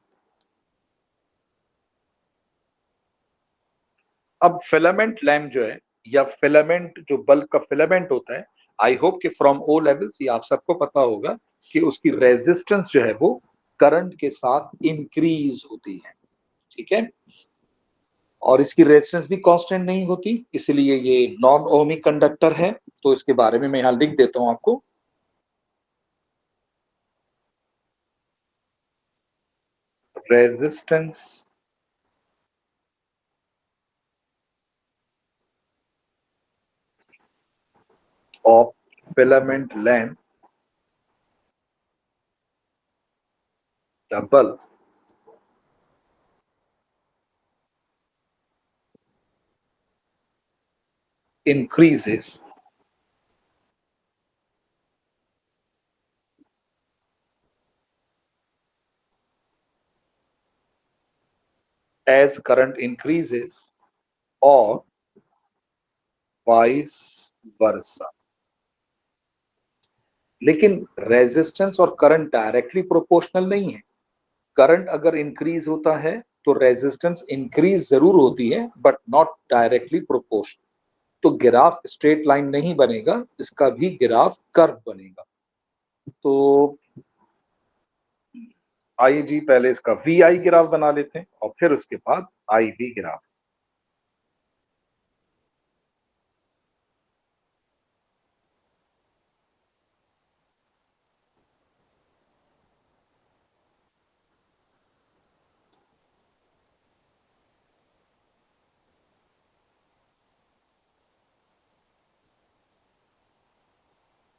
अब फिलामेंट लैंप जो है या फिलामेंट जो बल्ब का फिलामेंट होता है, आई होप कि फ्रॉम ओ लेवल्स ये आप सबको पता होगा कि उसकी रेजिस्टेंस जो है वो करंट के साथ इंक्रीज होती है। ठीक है, और इसकी रेजिस्टेंस भी कांस्टेंट नहीं होती, इसलिए ये नॉन ओमिक कंडक्टर है। तो इसके बारे में मैं यहां लिख देता हूं आपको, रेजिस्टेंस ऑफ फिलामेंट लैंप या bulb increases as current increases or vice versa। लेकिन रेजिस्टेंस और करंट डायरेक्टली प्रोपोर्शनल नहीं है। करंट अगर इंक्रीज होता है तो रेजिस्टेंस इंक्रीज जरूर होती है बट नॉट डायरेक्टली प्रोपोर्शनल। तो ग्राफ स्ट्रेट लाइन नहीं बनेगा, इसका भी ग्राफ कर्व बनेगा। तो आइए जी पहले इसका वी आई ग्राफ बना लेते हैं और फिर उसके बाद आई वी ग्राफ।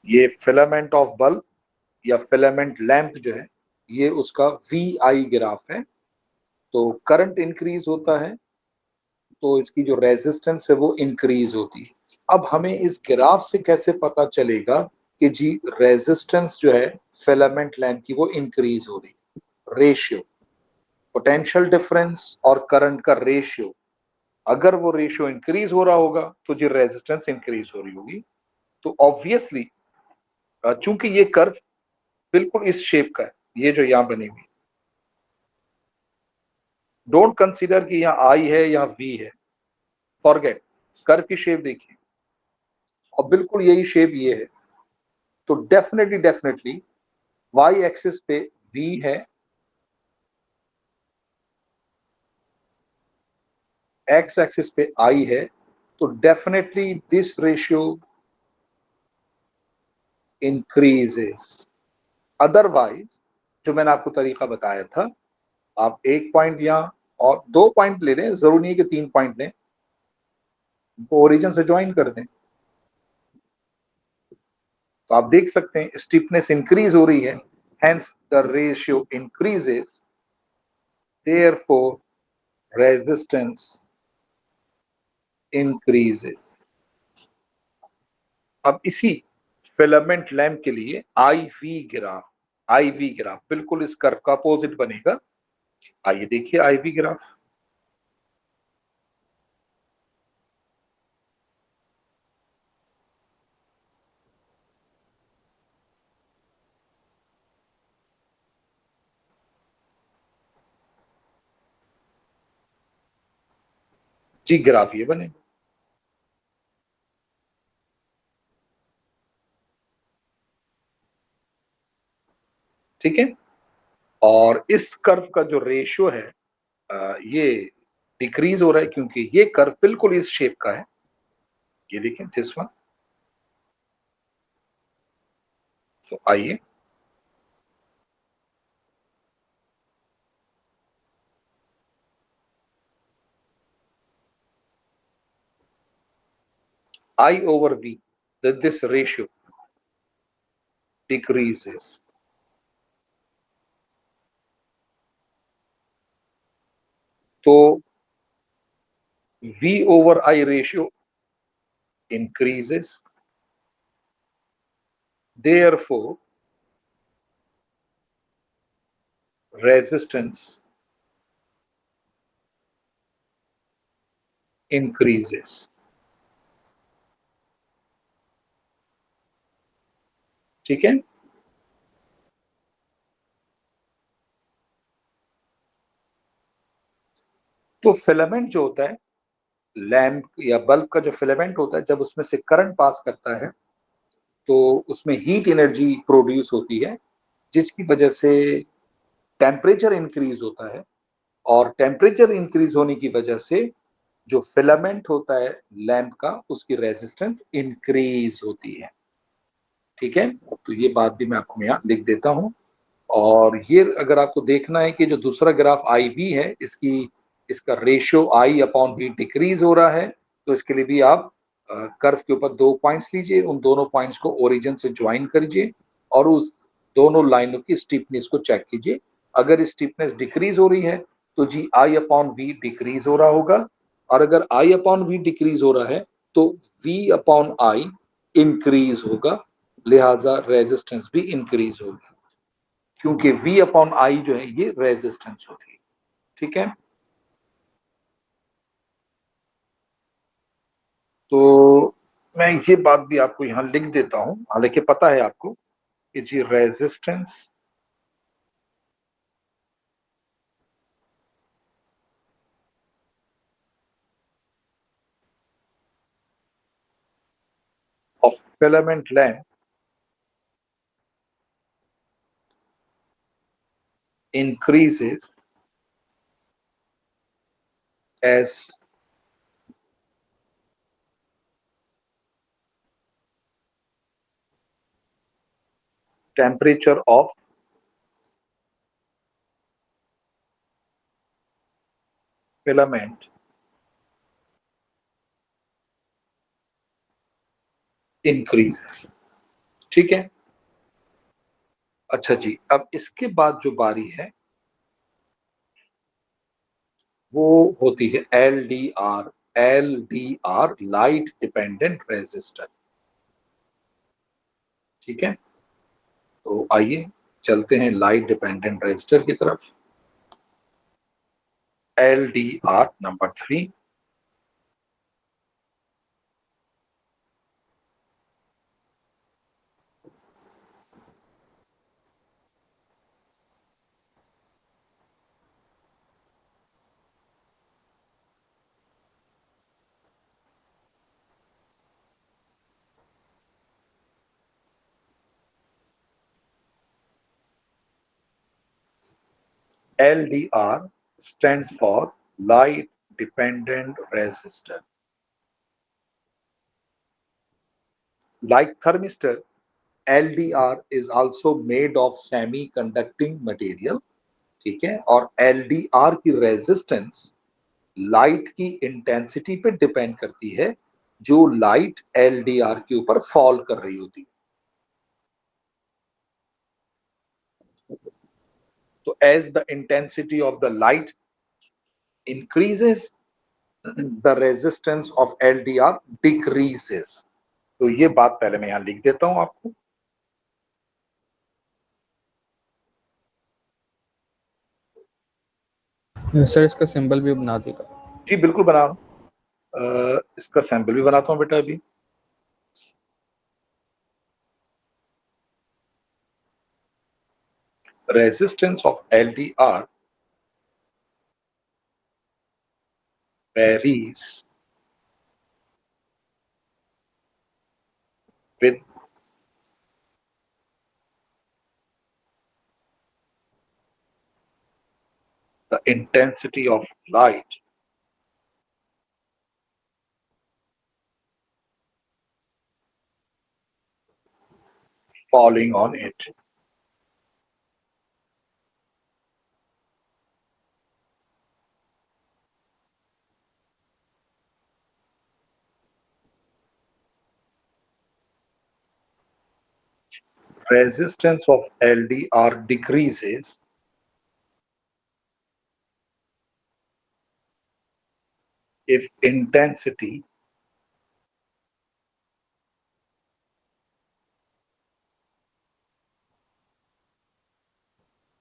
ये फिलामेंट ऑफ बल्ब या फिलामेंट लैंप जो है ये उसका वी आई ग्राफ है। तो करंट इंक्रीज होता है तो इसकी जो रेजिस्टेंस है वो इंक्रीज होती है। अब हमें इस ग्राफ से कैसे पता चलेगा कि जी रेजिस्टेंस जो है फिलामेंट लैंप की वो इंक्रीज हो रही है? रेशियो, पोटेंशियल डिफरेंस और करंट का रेशियो, अगर वो रेशियो इंक्रीज हो रहा होगा तो जी रेजिस्टेंस इंक्रीज हो रही होगी। तो ऑब्वियसली चूंकि ये कर्व बिल्कुल इस शेप का है, ये जो यहां बनी हुई, डोंट कंसीडर कि यहाँ आई है या वी है, फॉरगेट, कर्व की शेप देखिए और बिल्कुल यही शेप ये है। तो डेफिनेटली डेफिनेटली वाई एक्सिस पे वी है, एक्स एक्सिस पे आई है, तो definitely this ratio increases. Otherwise जो मैंने आपको तरीका बताया था, आप एक पॉइंट यहां और 2 पॉइंट ले लें, जरूरी नहीं है कि 3 पॉइंट लें, उनको ओरिजिन से ज्वाइन कर दें। तो आप देख सकते हैं स्टिफनेस इंक्रीज हो रही है, hence the ratio increases, therefore resistance increases. अब इसी फिलामेंट लैंप के लिए आई वी ग्राफ बिल्कुल इस कर्व का अपोजिट बनेगा। आइए देखिए I V graph. Ji graph ये बनेगा। ठीक है, और इस कर्व का जो रेशियो है ये डिक्रीज हो रहा है क्योंकि ये कर्व बिल्कुल इस शेप का है। ये देखें दिस वन। तो आइए I over V, that this ratio decreases. तो V over I ratio increases, therefore resistance increases। ठीक है, तो फिलामेंट जो होता है, लैंप या बल्ब का जो फिलामेंट होता है, जब उसमें से करंट पास करता है तो उसमें हीट एनर्जी प्रोड्यूस होती है, जिसकी वजह से टेम्परेचर इंक्रीज होता है, और टेम्परेचर इंक्रीज होने की वजह से जो फिलामेंट होता है लैंप का उसकी रेजिस्टेंस इंक्रीज होती है। ठीक है, तो ये बात भी मैं आपको यहाँ लिख देता हूं। और ये अगर आपको देखना है कि जो दूसरा ग्राफ आई वी है, इसका ratio I upon V decrease हो रहा है, तो इसके लिए भी आप कर्व के ऊपर 2 पॉइंट्स लीजिए, उन दोनों पॉइंट्स को ओरिजिन से ज्वाइन करिए और उस दोनों लाइनों की स्टीपनेस को चेक कीजिए। अगर स्टीपनेस डिक्रीज हो रही है तो जी आई अपॉन वी डिक्रीज हो रहा होगा, और अगर आई अपॉन वी डिक्रीज हो रहा है तो वी अपॉन आई इंक्रीज होगा, लिहाजा रेजिस्टेंस भी इंक्रीज होगी, क्योंकि V अपॉन आई जो है ये रेजिस्टेंस होती है। ठीक है, तो मैं ये बात भी आपको यहां लिख देता हूं, हालांकि पता है आपको कि जी resistance of filament lamp increases as temperature of filament increases। ठीक है। अच्छा जी, अब इसके बाद जो बारी है वो होती है LDR। LDR light dependent resistor. ठीक है, तो आइए चलते हैं लाइट डिपेंडेंट रेजिस्टर की तरफ। LDR number 3। LDR stands for light dependent resistor. Like thermistor, LDR is also made of semi-conducting material। ठीक है, और LDR की रेजिस्टेंस लाइट की इंटेंसिटी पे डिपेंड करती है जो लाइट LDR के ऊपर फॉल कर रही होती है। तो as the intensity of the light increases the resistance of LDR decreases. तो ये बात पहले मैं यहां लिख देता हूं आपको। सर इसका सिंबल भी बना देगा। जी बिल्कुल बना रहा हूं। इसका सैंपल भी बनाता हूं बेटा अभी। Resistance of LDR varies with the intensity of light falling on it। Resistance of LDR decreases if intensity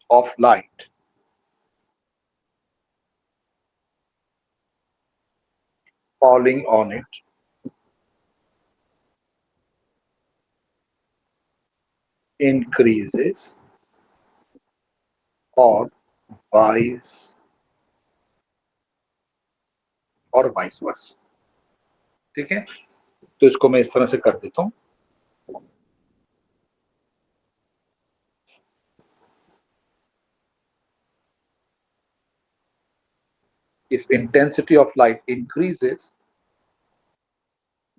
of light falling on it increases or vice versa। ठीक है, तो इसको मैं इस तरह से कर देता हूं। If intensity of light increases,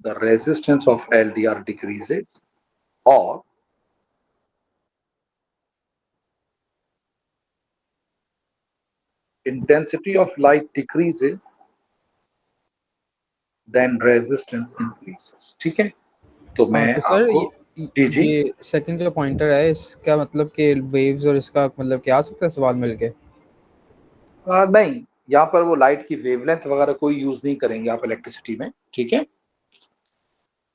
the resistance of LDR decreases, or intensity of light decreases, then resistance increases। ठीक है, तो हाँ मैं तो सर आपको जी जी ये सेकंड जो पॉइंटर है इसका मतलब कि वेव्स और इसका मतलब क्या आ सकता है सवाल मिलके। नहीं, यहाँ पर वो लाइट की वेवलेंथ वगैरह कोई यूज नहीं करेंगे आप इलेक्ट्रिसिटी में। ठीक है,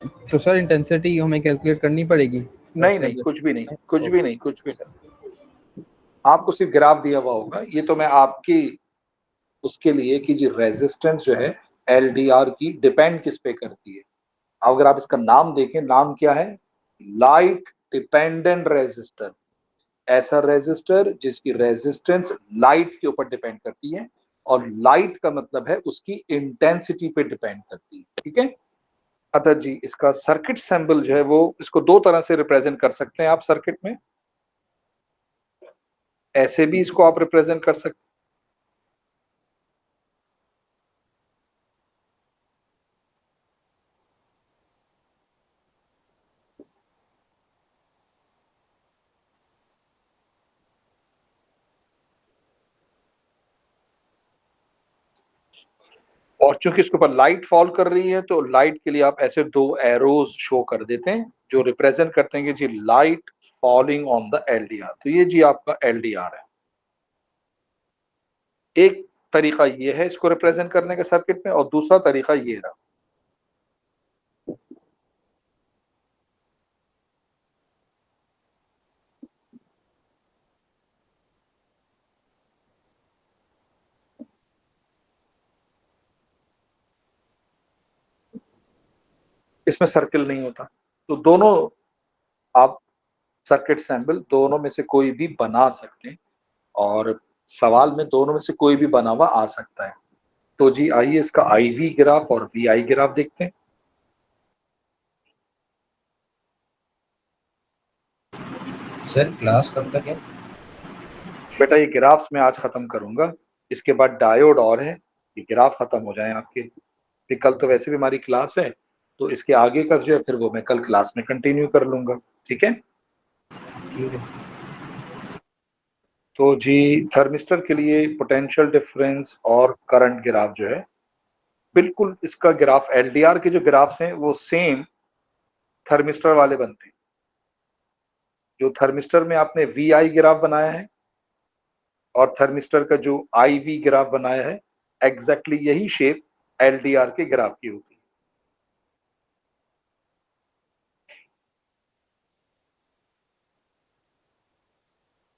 तो सर इंटेंसिटी हमें कैलकुलेट करनी पड़ेगी नहीं वैसे नहीं, अगर। कुछ भी नहीं, कुछ ओके। भी नहीं, कुछ भी नहीं। आपको सिर्फ ग्राफ दिया हुआ होगा, ये तो मैं आपकी उसके लिए कि जी रेजिस्टेंस जो है LDR की डिपेंड किस पे करती है। अब अगर आप इसका नाम देखें, नाम क्या है? Light dependent resistor. ऐसा रेजिस्टर जिसकी रेजिस्टेंस लाइट के ऊपर डिपेंड करती है, और लाइट का मतलब है उसकी इंटेंसिटी पे डिपेंड करती है। ठीक है, अतः जी इसका सर्किट सिंबल जो है वो इसको दो तरह से रिप्रेजेंट कर सकते हैं आप सर्किट में। ऐसे भी इसको आप रिप्रेजेंट कर सकते और चूंकि इसके ऊपर लाइट फॉल कर रही है तो लाइट के लिए आप ऐसे दो एरोज शो कर देते हैं जो रिप्रेजेंट करते हैं कि जी light falling on the LDR. तो ये जी आपका एलडीआर है। एक तरीका ये है इसको रिप्रेजेंट करने का सर्किट में, और दूसरा तरीका ये रहा। इसमें सर्किल नहीं होता, तो दोनों आप सर्किट सैंपल दोनों में से कोई भी बना सकते हैं, और सवाल में दोनों में से कोई भी बना हुआ आ सकता है। तो जी आइए इसका आईवी ग्राफ और वीआई ग्राफ देखते हैं। सर क्लास कब तक है? बेटा ये ग्राफ्स मैं आज खत्म करूंगा, इसके बाद डायोड और है, ये ग्राफ खत्म हो जाए आपके। फिर कल तो वैसे भी हमारी क्लास है, तो इसके आगे का जो है फिर वो मैं कल क्लास में कंटिन्यू कर लूंगा। ठीक है। ठीक है सर। तो जी थर्मिस्टर के लिए पोटेंशियल डिफरेंस और करंट ग्राफ जो है, बिल्कुल इसका ग्राफ एलडीआर के जो ग्राफ्स हैं वो सेम थर्मिस्टर वाले बनते हैं। जो थर्मिस्टर में आपने वी आई ग्राफ बनाया है और थर्मिस्टर का जो आई वी ग्राफ बनाया है, एग्जैक्टली यही शेप एलडीआर के ग्राफ की होती है।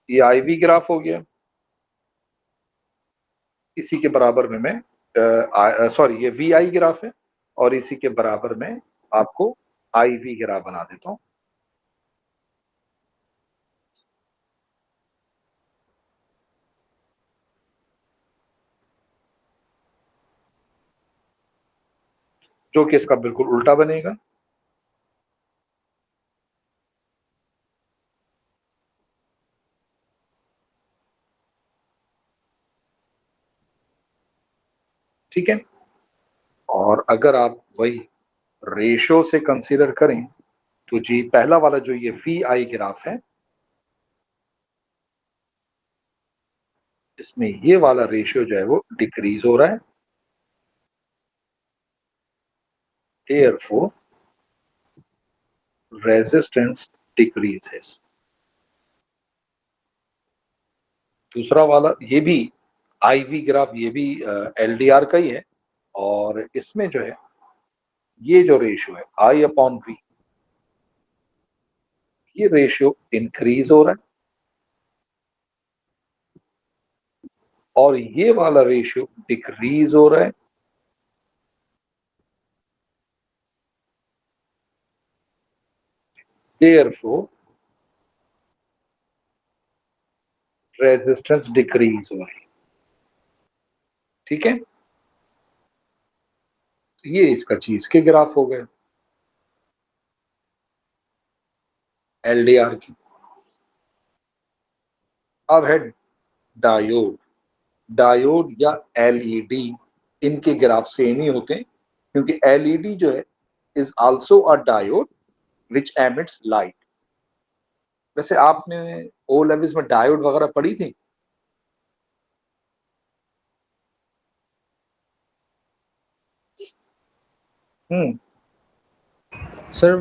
ये आई वी ग्राफ हो गया, इसी के बराबर में मैं सॉरी ये वी आई ग्राफ है, और इसी के बराबर में आपको आई वी ग्राफ बना देता हूं। जो कि इसका बिल्कुल उल्टा बनेगा। ठीक है। और अगर आप वही रेशो से कंसीडर करें तो जी पहला वाला जो ये वी आई ग्राफ है, इसमें ये वाला रेशियो जो है वो डिक्रीज हो रहा है, therefore resistance decreases। दूसरा वाला ये भी आईवी ग्राफ, ये भी एलडीआर का ही है, और इसमें जो है ये जो रेशियो है आई अपॉन वी, ये रेशियो इंक्रीज हो रहा है, और ये वाला रेशियो डिक्रीज हो रहा है। therefore रेजिस्टेंस डिक्रीज हो रही है। ठीक है। ये इसका चीज के ग्राफ हो गए एलडीआर की। अब है डायोड। डायोड या एलईडी, इनके ग्राफ सेम ही होते हैं, क्योंकि एलईडी जो है is also a diode which emits light. वैसे आपने ओ लेवल्स में डायोड वगैरह पढ़ी थी? हम्म। सर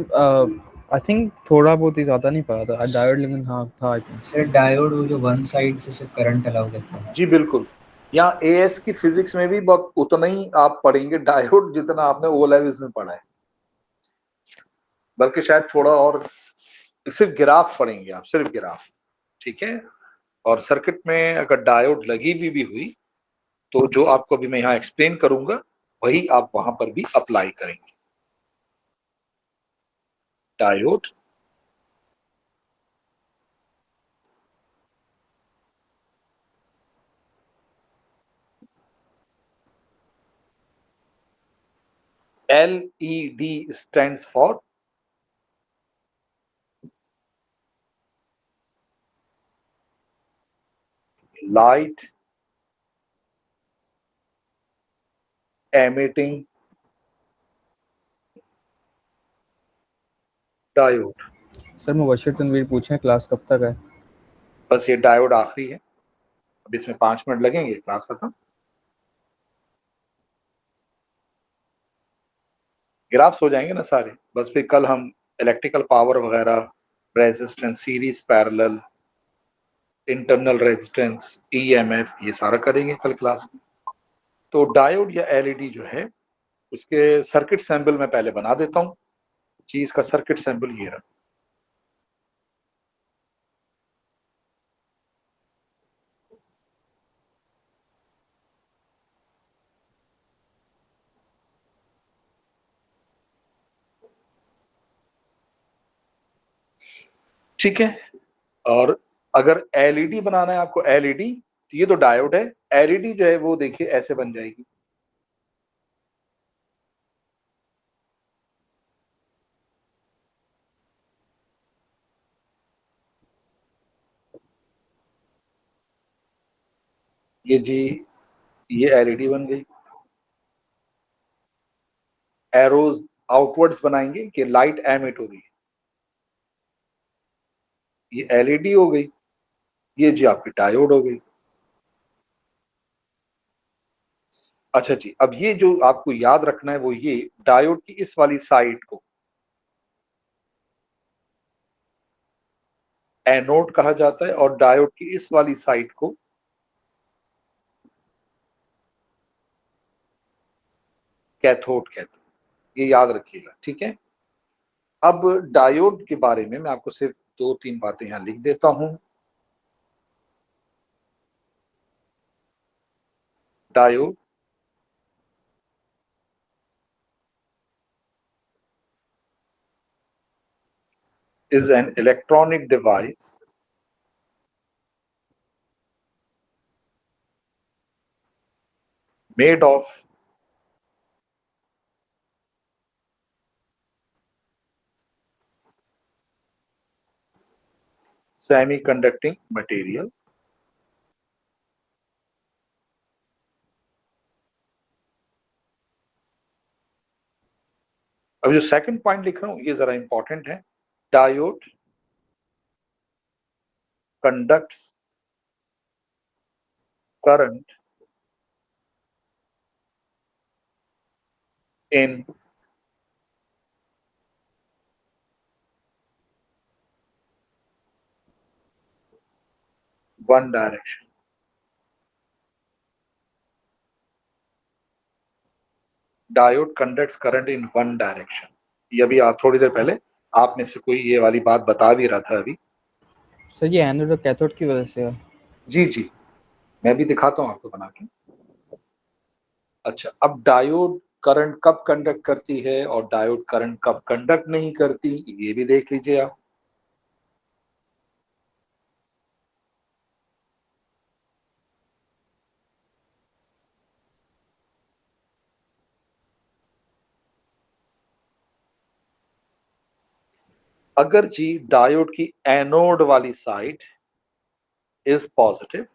आई थिंक थोड़ा बहुत ही ज़्यादा नहीं पता था डायोड, लेकिन हाँ था आई थिंक। सर डायोड वो जो वन साइड से सिर्फ करंट अलाउ करता है। जी बिल्कुल। यहाँ एएस की फिजिक्स में भी बहुत उतना ही आप पढ़ेंगे डायोड जितना आपने ओ लेवल्स में पढ़ा है, बल्कि शायद थोड़ा और। सिर्फ ग्राफ पढ़ेंगे आप, सिर्फ ग्राफ। ठीक है। और सर्किट में अगर डायोड लगी भी हुई तो जो आपको अभी मैं यहाँ एक्सप्लेन करूंगा वही आप वहां पर भी अप्लाई करेंगे। Diode LED stands for light emitting diode. Sir Mubashir Tanveer पूछे क्लास कब तक है? बस ये डायोड आखिरी है, अब इसमें 5 मिनट लगेंगे, क्लास खत्म। ग्राफ्स हो जाएंगे ना सारे, बस फिर कल हम इलेक्ट्रिकल पावर वगैरह, resistance, series parallel, internal resistance, EMF, ये सारा करेंगे कल क्लास में। तो डायोड या एलईडी जो है उसके सर्किट सैंपल मैं पहले बना देता हूँ जी। इसका सर्किट सैंपल ये रहा। ठीक है। और अगर एलईडी बनाना है आपको, एलईडी, तो ये तो डायोड है। एलईडी जो है वो देखिए ऐसे बन जाएगी। ये जी, ये एलईडी बन गई। एरोज आउटवर्ड्स बनाएंगे कि लाइट एमिट हो रही है। ये एलईडी हो गई। ये जी आपकी डायोड हो गई। अच्छा जी, अब ये जो आपको याद रखना है वो ये, डायोड की इस वाली साइड को एनोड कहा जाता है और डायोड की इस वाली साइड को कैथोड कहते हैं। ये याद रखिएगा, ठीक है। अब डायोड के बारे में मैं आपको सिर्फ 2-3 बातें यहां लिख देता हूं। Diode is an electronic device made of semiconducting material अब जो सेकंड पॉइंट लिख रहा हूं ये जरा इंपॉर्टेंट है। Diode conducts current in one direction। Diode conducts current in one direction. ये अभी आप थोड़ी देर पहले आप में से कोई ये वाली बात बता भी रहा था अभी। सर ये एनोड और कैथोड की वजह से है। जी जी, मैं भी दिखाता हूं आपको बना के। अच्छा, अब डायोड करंट कब कंडक्ट करती है और डायोड करंट कब कंडक्ट नहीं करती, ये भी देख लीजिए आप। अगर जी डायोड की एनोड वाली साइड इज पॉजिटिव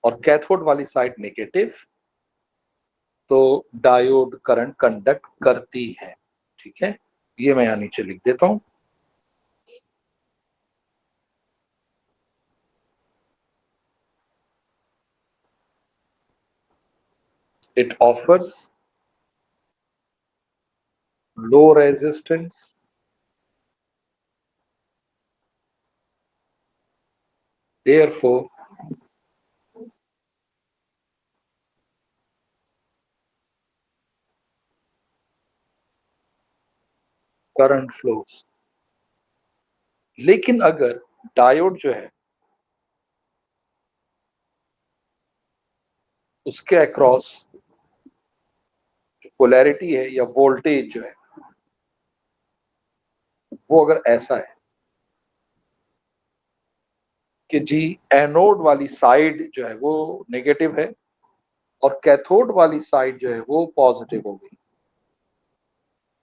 और कैथोड वाली साइड नेगेटिव, तो डायोड करंट कंडक्ट करती है। ठीक है, ये मैं यहां नीचे लिख देता हूं। It offers low resistance, therefore current flows. लेकिन अगर डायोड जो है उसके अक्रॉस पोलैरिटी है या वोल्टेज जो है वो अगर ऐसा है कि जी एनोड वाली साइड जो है वो नेगेटिव है और कैथोड वाली साइड जो है वो पॉजिटिव हो गई,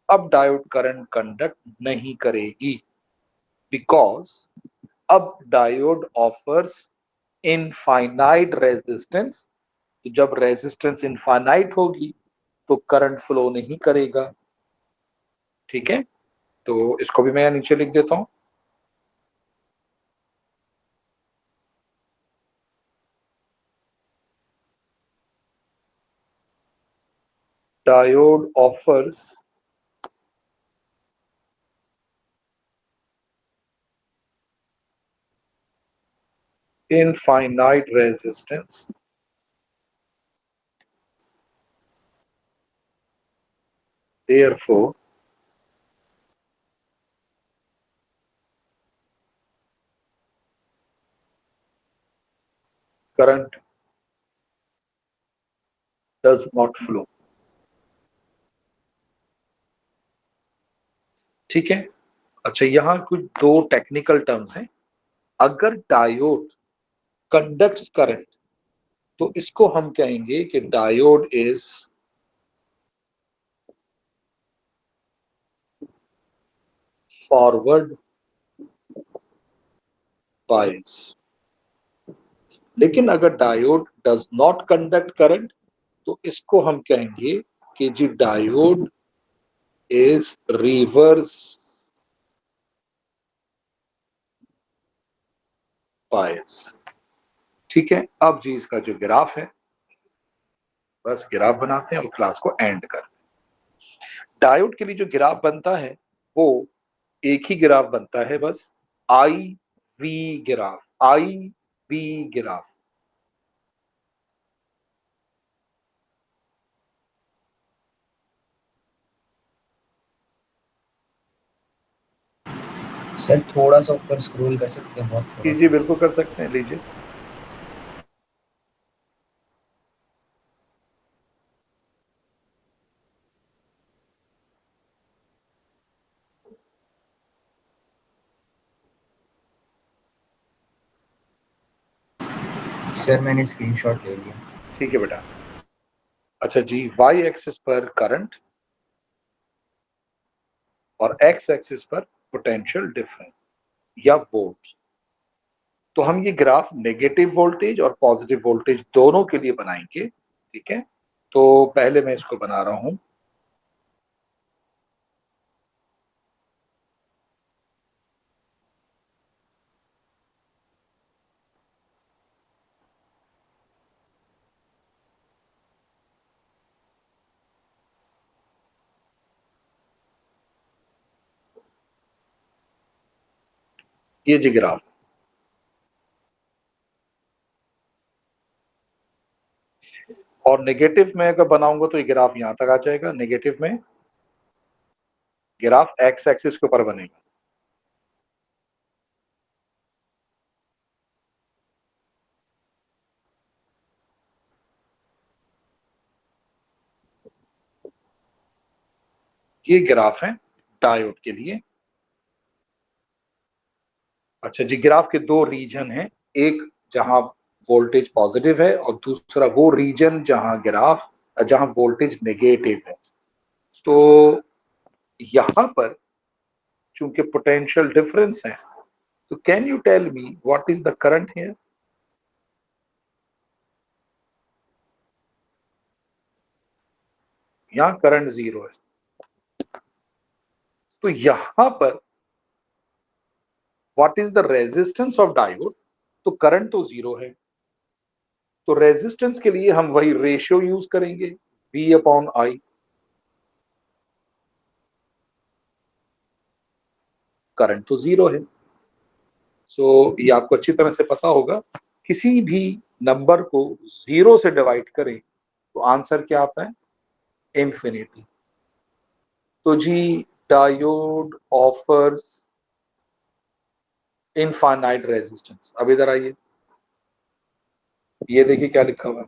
अब डायोड करंट कंडक्ट नहीं करेगी। बिकॉज अब डायोड ऑफर्स इनफाइनाइट रेजिस्टेंस। तो जब रेजिस्टेंस इनफाइनाइट होगी तो करंट फ्लो नहीं करेगा। ठीक है, तो इसको भी मैं नीचे लिख देता हूं। diode offers infinite resistance, therefore current does not flow. ठीक है। अच्छा, यहां कुछ दो टेक्निकल टर्म्स हैं। अगर डायोड कंडक्ट्स करंट तो इसको हम कहेंगे कि डायोड इज फॉरवर्ड बायस। लेकिन अगर diode does not conduct current तो इसको हम कहेंगे कि जी डायोड इज रिवर्स बायस। ठीक है। अब जी इसका जो ग्राफ है, बस ग्राफ बनाते हैं और क्लास को एंड करते हैं। डायोड के लिए जो ग्राफ बनता है वो एक ही ग्राफ बनता है, बस I V graph, I V graph. Sir थोड़ा सा ऊपर स्क्रॉल कर सकते हैं, बहुत थोड़ा कीजिए, सा। बिल्कुल कर सकते हैं, लीजिए। सर मैंने स्क्रीनशॉट ले लिया। ठीक है बेटा। अच्छा जी, वाई एक्सिस पर करंट और एक्स एक्सिस पर पोटेंशियल डिफरेंस या वोल्ट। तो हम ये ग्राफ नेगेटिव वोल्टेज और पॉजिटिव वोल्टेज दोनों के लिए बनाएंगे। ठीक है। तो पहले मैं इसको बना रहा हूं। ये जी ग्राफ। और नेगेटिव में अगर बनाऊंगा तो ये ग्राफ यहां तक आ जाएगा। नेगेटिव में ग्राफ एक्स एक्सिस के ऊपर बनेगा। ये ग्राफ है डायोड के लिए। अच्छा जी, ग्राफ के दो रीजन हैं, एक जहां वोल्टेज पॉजिटिव है और दूसरा वो रीजन जहां वोल्टेज नेगेटिव है। तो यहां पर चूंकि पोटेंशियल डिफरेंस है, तो can you tell me what is the current here? यहां करंट 0 है। तो यहां पर what is the resistance of diode? तो करंट तो 0 है, तो रेजिस्टेंस के लिए हम वही रेशियो यूज करेंगे, V अपॉन आई। करंट तो 0 है। सो ये आपको अच्छी तरह से पता होगा, किसी भी नंबर को 0 से डिवाइड करें तो आंसर क्या आता है? इंफिनिटी। तो जी डायोड ऑफर्स इनफाइनाइट रेजिस्टेंस। अब इधर आइए, ये देखिए क्या लिखा हुआ है।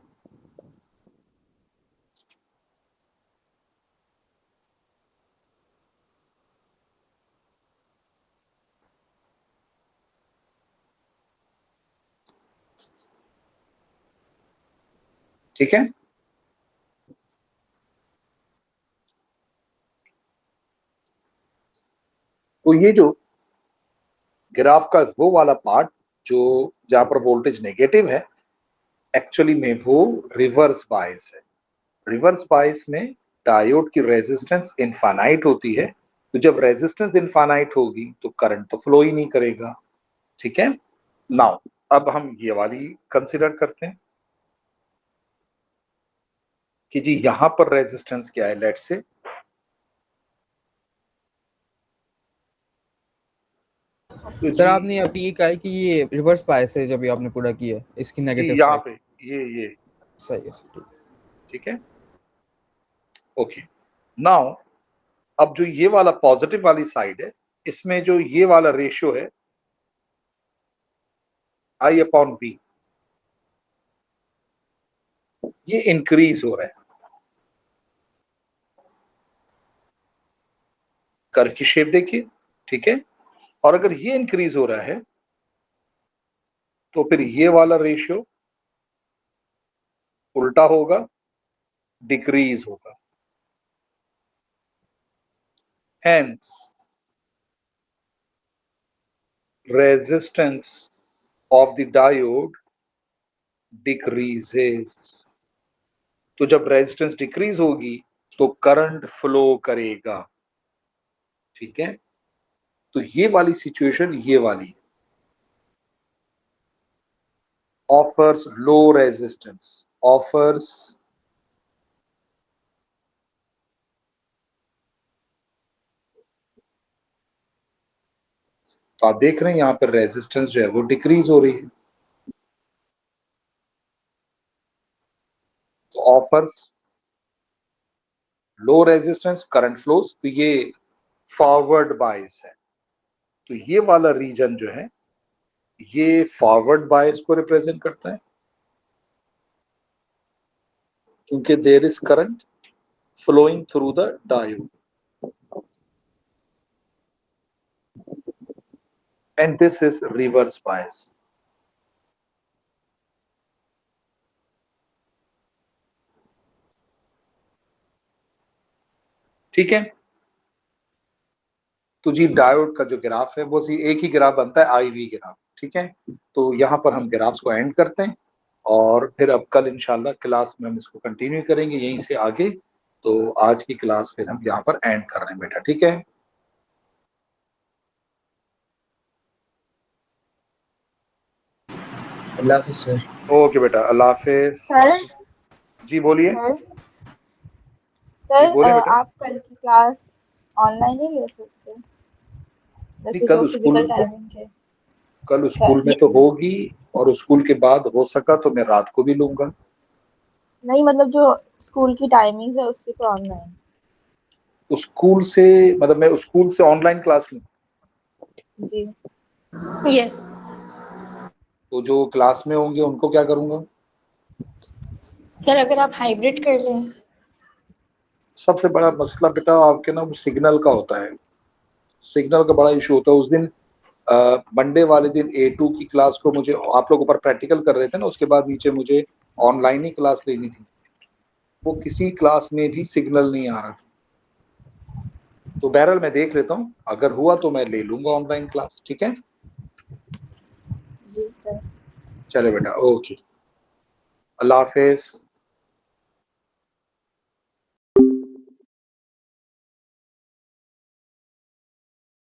ठीक है। तो ये जो ग्राफ का वो वाला पार्ट जो जहां पर वोल्टेज नेगेटिव है, एक्चुअली में वो रिवर्स बायस है। रिवर्स बायस में डायोड की रेजिस्टेंस इनफाइनाइट होती है। तो जब रेजिस्टेंस इनफाइनाइट होगी तो करंट तो फ्लो ही नहीं करेगा। ठीक है। नाउ अब हम ये वाली कंसिडर करते हैं। कि जी यहां पर रेजिस्टेंस क्या है, लेट से तो सर आपने अभी ये कहा है कि ये रिवर्स बायस है जब ये आपने पूरा किया है, इसकी जी नेगेटिव यहाँ साइड। पे ये सही है सर, ठीक है, ओके। नाउ अब जो ये वाला पॉजिटिव वाली साइड है, इसमें जो ये वाला रेशियो है I अपॉन V, ये इंक्रीज हो रहा है। कर्व की शेप देखिए, ठीक है, और अगर ये इंक्रीज हो रहा है तो फिर ये वाला रेशियो उल्टा होगा, डिक्रीज होगा। Hence resistance of the diode decreases. तो जब रेजिस्टेंस डिक्रीज होगी तो करंट फ्लो करेगा, ठीक है। तो ये वाली सिचुएशन ये वाली ऑफर्स लो रेजिस्टेंस, ऑफर्स तो आप देख रहे हैं यहां पर रेजिस्टेंस जो है वो डिक्रीज हो रही है। तो offers low resistance, current flows, तो ये फॉरवर्ड बायस है। तो ये वाला रीजन जो है ये फॉरवर्ड बायस को रिप्रेजेंट करता है, क्योंकि there is current flowing through the diode and this is reverse bias. ठीक है, तो जी डायोड का जो ग्राफ है वो एक ही ग्राफ बनता है, IV ग्राफ, ठीक है। तो यहाँ पर हम ग्राफ्स को एंड करते हैं और फिर अब कल इंशाल्लाह क्लास में हम इसको कंटिन्यू करेंगे यहीं से आगे। तो आज की क्लास फिर हम यहाँ पर एंड कर रहे हैं बेटा, ठीक है। अल्लाह हाफिज सर। ओके बेटा, अल्लाह हाफिज। सर जी बोलिए। सर जी सर बोलिए बेटा। आप कल की क्लास ऑनलाइन ही ले सकते हैं, नहीं, जैसे जो फिजिकल टाइमिंग है। कल स्कूल में तो होगी, और स्कूल के बाद हो सका तो मैं रात को भी लूंगा। नहीं मतलब जो स्कूल की टाइमिंग्स है उससे तो ऑनलाइन। स्कूल से मतलब मैं स्कूल से ऑनलाइन क्लास लूँ? जी यस तो जो क्लास में होंगे उनको क्या करूंगा? सर, अगर आप हाइब्रिड कर रहे हैं। सबसे बड़ा मसला बेटा आपके ना सिग्नल का होता है, सिग्नल का बड़ा इशू होता है। उस दिन मंडे वाले दिन A2 की क्लास को मुझे, आप लोग ऊपर प्रैक्टिकल कर रहे थे ना, उसके बाद नीचे मुझे ऑनलाइन ही क्लास लेनी थी। वो किसी क्लास में भी सिग्नल नहीं आ रहा था। तो बहरहाल मैं देख लेता हूँ, अगर हुआ तो मैं ले लूंगा ऑनलाइन क्लास, ठीक है। जी सर। चले बेटा, ओके, अल्लाह हाफिज।